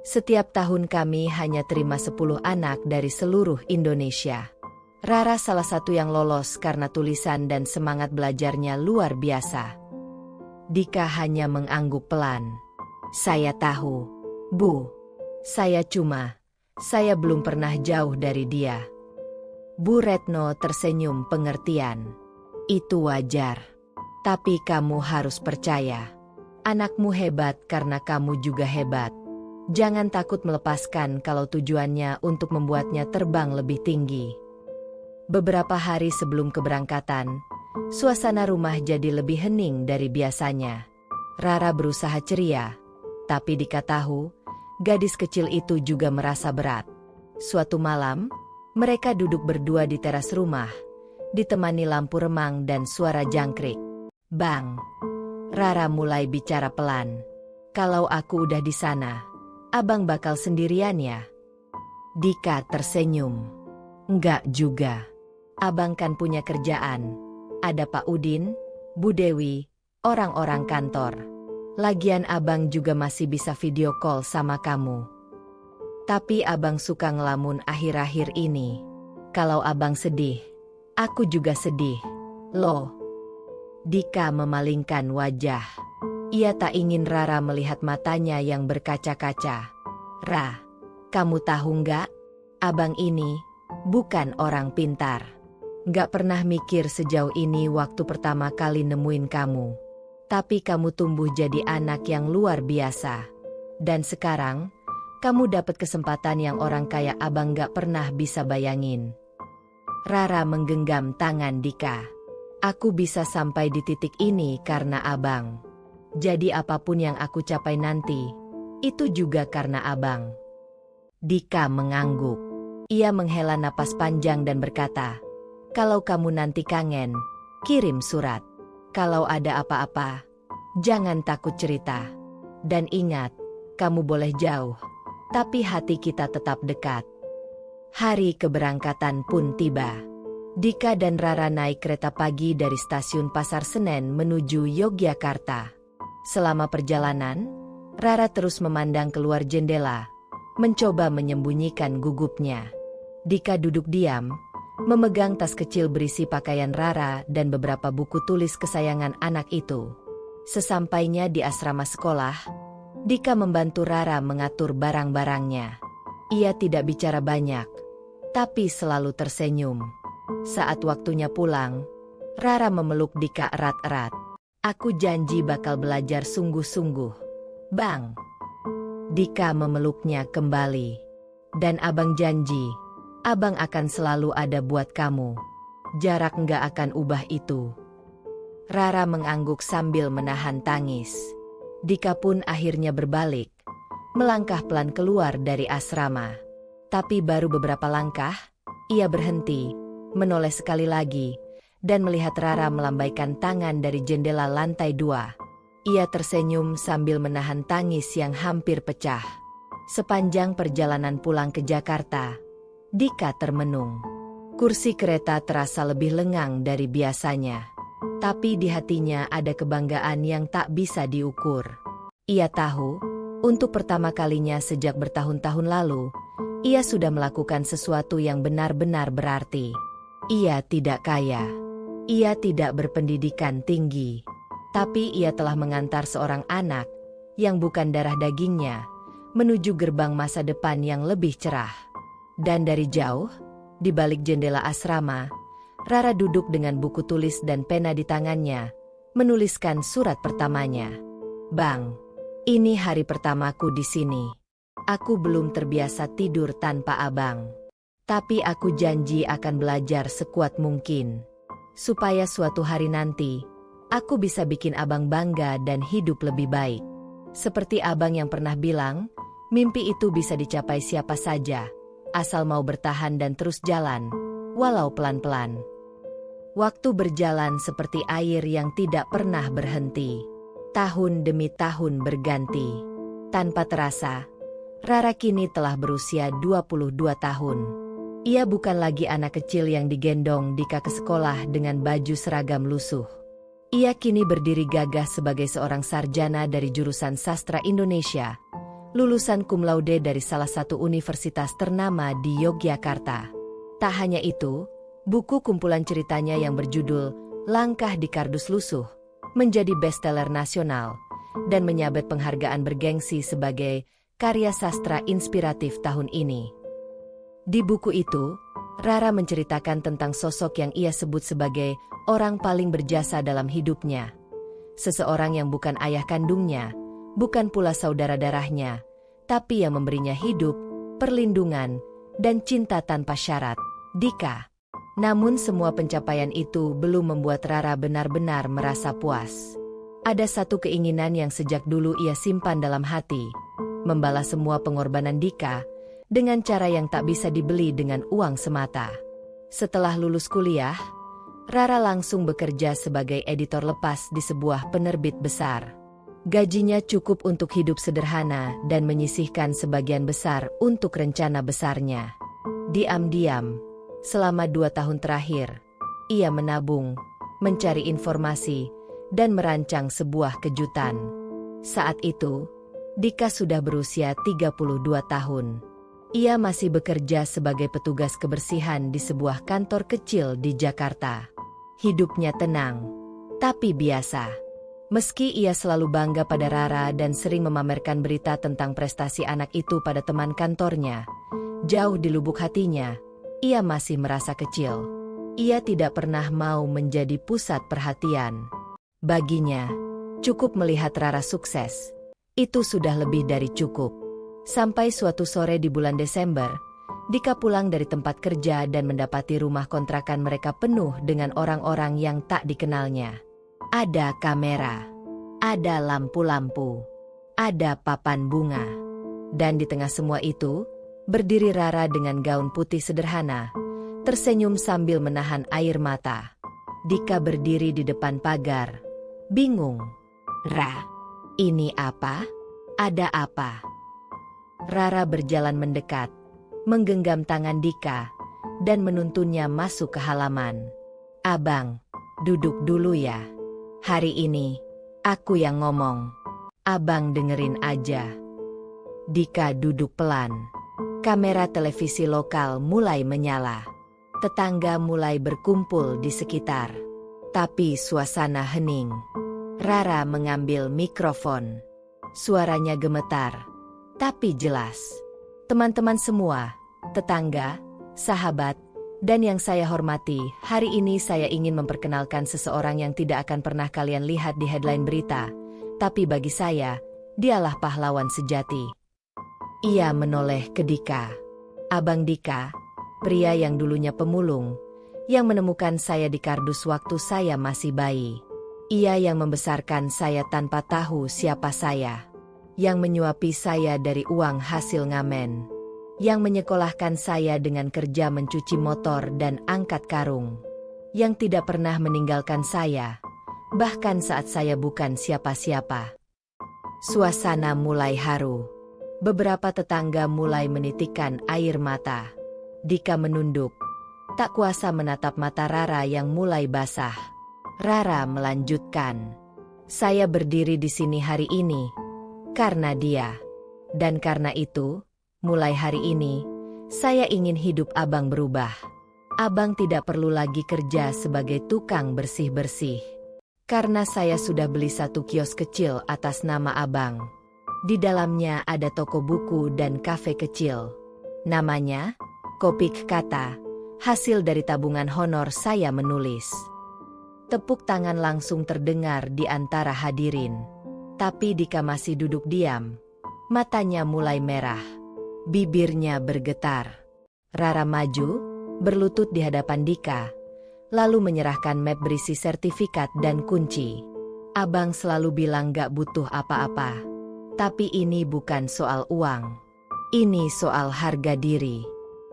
Setiap tahun kami hanya terima 10 anak dari seluruh Indonesia. Rara salah satu yang lolos karena tulisan dan semangat belajarnya luar biasa. Dika hanya mengangguk pelan. Saya tahu, Bu. Saya belum pernah jauh dari dia. Bu Retno tersenyum pengertian. Itu wajar. Tapi kamu harus percaya. Anakmu hebat karena kamu juga hebat. Jangan takut melepaskan kalau tujuannya untuk membuatnya terbang lebih tinggi. Beberapa hari sebelum keberangkatan, suasana rumah jadi lebih hening dari biasanya. Rara berusaha ceria, tapi Dika tahu, gadis kecil itu juga merasa berat. Suatu malam, mereka duduk berdua di teras rumah, ditemani lampu remang dan suara jangkrik. Bang! Rara mulai bicara pelan. Kalau aku udah di sana, abang bakal sendirian ya? Dika tersenyum. Enggak juga. Abang kan punya kerjaan. Ada Pak Udin, Bu Dewi, orang-orang kantor. Lagian abang juga masih bisa video call sama kamu. Tapi abang suka ngelamun akhir-akhir ini. Kalau abang sedih, aku juga sedih. Loh. Dika memalingkan wajah. Ia tak ingin Rara melihat matanya yang berkaca-kaca. Ra, kamu tahu nggak? Abang ini bukan orang pintar. Nggak pernah mikir sejauh ini waktu pertama kali nemuin kamu. Tapi kamu tumbuh jadi anak yang luar biasa. Dan sekarang, kamu dapat kesempatan yang orang kayak abang nggak pernah bisa bayangin. Rara menggenggam tangan Dika. Aku bisa sampai di titik ini karena abang. Jadi apapun yang aku capai nanti, itu juga karena abang. Dika mengangguk. Ia menghela napas panjang dan berkata, kalau kamu nanti kangen, kirim surat. Kalau ada apa-apa, jangan takut cerita. Dan ingat, kamu boleh jauh, tapi hati kita tetap dekat. Hari keberangkatan pun tiba. Dika dan Rara naik kereta pagi dari stasiun Pasar Senen menuju Yogyakarta. Selama perjalanan, Rara terus memandang keluar jendela, mencoba menyembunyikan gugupnya. Dika duduk diam, memegang tas kecil berisi pakaian Rara dan beberapa buku tulis kesayangan anak itu. Sesampainya di asrama sekolah, Dika membantu Rara mengatur barang-barangnya. Ia tidak bicara banyak, tapi selalu tersenyum. Saat waktunya pulang, Rara memeluk Dika erat-erat. Aku janji bakal belajar sungguh-sungguh. Bang! Dika memeluknya kembali. Dan abang janji, abang akan selalu ada buat kamu. Jarak nggak akan ubah itu. Rara mengangguk sambil menahan tangis. Dika pun akhirnya berbalik, melangkah pelan keluar dari asrama. Tapi baru beberapa langkah, ia berhenti, menoleh sekali lagi, dan melihat Rara melambaikan tangan dari jendela lantai 2. Ia tersenyum sambil menahan tangis yang hampir pecah. Sepanjang perjalanan pulang ke Jakarta, Dika termenung. Kursi kereta terasa lebih lengang dari biasanya. Tapi di hatinya ada kebanggaan yang tak bisa diukur. Ia tahu, untuk pertama kalinya sejak bertahun-tahun lalu, ia sudah melakukan sesuatu yang benar-benar berarti. Ia tidak kaya. Ia tidak berpendidikan tinggi. Tapi ia telah mengantar seorang anak, yang bukan darah dagingnya, menuju gerbang masa depan yang lebih cerah. Dan dari jauh, di balik jendela asrama, Rara duduk dengan buku tulis dan pena di tangannya, menuliskan surat pertamanya. Bang, ini hari pertamaku di sini. Aku belum terbiasa tidur tanpa abang. Tapi aku janji akan belajar sekuat mungkin. Supaya suatu hari nanti, aku bisa bikin abang bangga dan hidup lebih baik. Seperti abang yang pernah bilang, mimpi itu bisa dicapai siapa saja, asal mau bertahan dan terus jalan, walau pelan-pelan. Waktu berjalan seperti air yang tidak pernah berhenti. Tahun demi tahun berganti. Tanpa terasa, Rara kini telah berusia 22 tahun. Ia bukan lagi anak kecil yang digendong Dika ke sekolah dengan baju seragam lusuh. Ia kini berdiri gagah sebagai seorang sarjana dari jurusan sastra Indonesia, lulusan cum laude dari salah satu universitas ternama di Yogyakarta. Tak hanya itu, buku kumpulan ceritanya yang berjudul Langkah di Kardus Lusuh menjadi bestseller nasional dan menyabet penghargaan bergengsi sebagai karya sastra inspiratif tahun ini. Di buku itu, Rara menceritakan tentang sosok yang ia sebut sebagai orang paling berjasa dalam hidupnya. Seseorang yang bukan ayah kandungnya, bukan pula saudara darahnya, tapi yang memberinya hidup, perlindungan, dan cinta tanpa syarat, Dika. Namun semua pencapaian itu belum membuat Rara benar-benar merasa puas. Ada satu keinginan yang sejak dulu ia simpan dalam hati, membalas semua pengorbanan Dika, dengan cara yang tak bisa dibeli dengan uang semata. Setelah lulus kuliah, Rara langsung bekerja sebagai editor lepas di sebuah penerbit besar. Gajinya cukup untuk hidup sederhana dan menyisihkan sebagian besar untuk rencana besarnya. Diam-diam, selama 2 tahun terakhir, ia menabung, mencari informasi, dan merancang sebuah kejutan. Saat itu, Dika sudah berusia 32 tahun. Ia masih bekerja sebagai petugas kebersihan di sebuah kantor kecil di Jakarta. Hidupnya tenang, tapi biasa. Meski ia selalu bangga pada Rara dan sering memamerkan berita tentang prestasi anak itu pada teman kantornya, jauh di lubuk hatinya, ia masih merasa kecil. Ia tidak pernah mau menjadi pusat perhatian. Baginya, cukup melihat Rara sukses. Itu sudah lebih dari cukup. Sampai suatu sore di bulan Desember, Dika pulang dari tempat kerja dan mendapati rumah kontrakan mereka penuh dengan orang-orang yang tak dikenalnya. Ada kamera, ada lampu-lampu, ada papan bunga. Dan di tengah semua itu, berdiri Rara dengan gaun putih sederhana, tersenyum sambil menahan air mata. Dika berdiri di depan pagar, bingung. "Ra, ini apa? Ada apa?" Rara berjalan mendekat, menggenggam tangan Dika, dan menuntunnya masuk ke halaman. "Abang, duduk dulu ya. Hari ini, aku yang ngomong. Abang dengerin aja." Dika duduk pelan. Kamera televisi lokal mulai menyala. Tetangga mulai berkumpul di sekitar. Tapi suasana hening. Rara mengambil mikrofon. Suaranya gemetar, tapi jelas. "Teman-teman semua, tetangga, sahabat, dan yang saya hormati, hari ini saya ingin memperkenalkan seseorang yang tidak akan pernah kalian lihat di headline berita, tapi bagi saya, dialah pahlawan sejati." Ia menoleh ke Dika. "Abang Dika, pria yang dulunya pemulung, yang menemukan saya di kardus waktu saya masih bayi. Ia yang membesarkan saya tanpa tahu siapa saya. Yang menyuapi saya dari uang hasil ngamen. Yang menyekolahkan saya dengan kerja mencuci motor dan angkat karung. Yang tidak pernah meninggalkan saya, bahkan saat saya bukan siapa-siapa." Suasana mulai haru. Beberapa tetangga mulai menitikkan air mata. Dika menunduk, tak kuasa menatap mata Rara yang mulai basah. Rara melanjutkan, "Saya berdiri di sini hari ini karena dia. Dan karena itu, mulai hari ini, saya ingin hidup abang berubah. Abang tidak perlu lagi kerja sebagai tukang bersih-bersih. Karena saya sudah beli satu kios kecil atas nama abang. Di dalamnya ada toko buku dan kafe kecil. Namanya Kopik Kata, hasil dari tabungan honor saya menulis." Tepuk tangan langsung terdengar di antara hadirin. Tapi Dika masih duduk diam. Matanya mulai merah. Bibirnya bergetar. Rara maju, berlutut di hadapan Dika, lalu menyerahkan map berisi sertifikat dan kunci. "Abang selalu bilang gak butuh apa-apa. Tapi ini bukan soal uang. Ini soal harga diri.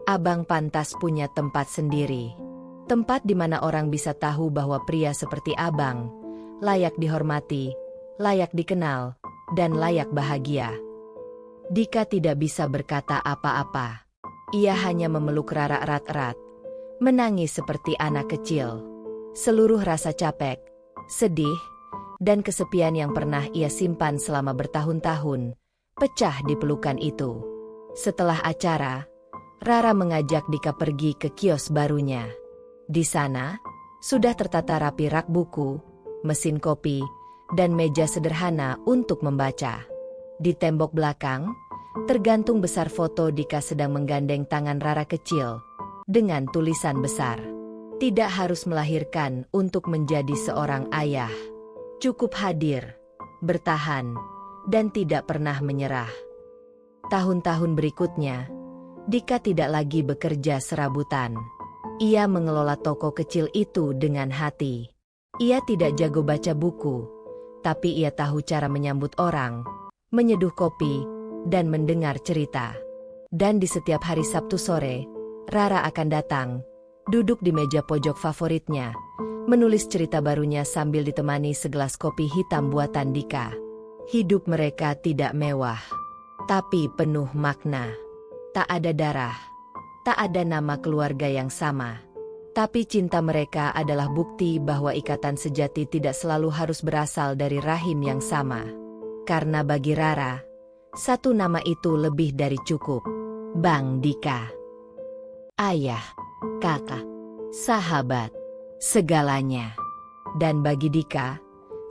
Abang pantas punya tempat sendiri. Tempat di mana orang bisa tahu bahwa pria seperti abang layak dihormati, layak dikenal, dan layak bahagia." Dika tidak bisa berkata apa-apa. Ia hanya memeluk Rara erat-erat, menangis seperti anak kecil. Seluruh rasa capek, sedih, dan kesepian yang pernah ia simpan selama bertahun-tahun, pecah di pelukan itu. Setelah acara, Rara mengajak Dika pergi ke kios barunya. Di sana, sudah tertata rapi rak buku, mesin kopi, dan meja sederhana untuk membaca. Di tembok belakang, tergantung besar foto Dika sedang menggandeng tangan Rara kecil, dengan tulisan besar, "Tidak harus melahirkan untuk menjadi seorang ayah." Cukup hadir, bertahan, dan tidak pernah menyerah. Tahun-tahun berikutnya, Dika tidak lagi bekerja serabutan. Ia mengelola toko kecil itu dengan hati. Ia tidak jago baca buku, tapi ia tahu cara menyambut orang, menyeduh kopi, dan mendengar cerita. Dan di setiap hari Sabtu sore, Rara akan datang, duduk di meja pojok favoritnya, menulis cerita barunya sambil ditemani segelas kopi hitam buatan Dika. Hidup mereka tidak mewah, tapi penuh makna. Tak ada darah, tak ada nama keluarga yang sama. Tapi cinta mereka adalah bukti bahwa ikatan sejati tidak selalu harus berasal dari rahim yang sama. Karena bagi Rara, satu nama itu lebih dari cukup. Bang Dika. Ayah, kakak, sahabat, segalanya. Dan bagi Dika,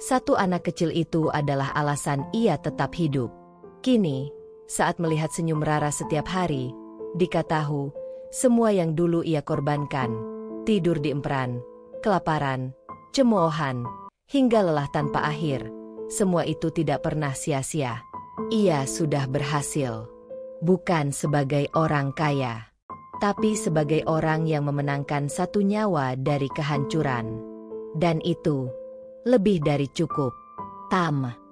satu anak kecil itu adalah alasan ia tetap hidup. Kini, saat melihat senyum Rara setiap hari, Dika tahu semua yang dulu ia korbankan, tidur di emperan, kelaparan, cemoohan, hingga lelah tanpa akhir, semua itu tidak pernah sia-sia. Ia sudah berhasil, bukan sebagai orang kaya, tapi sebagai orang yang memenangkan satu nyawa dari kehancuran. Dan itu lebih dari cukup. Tamat.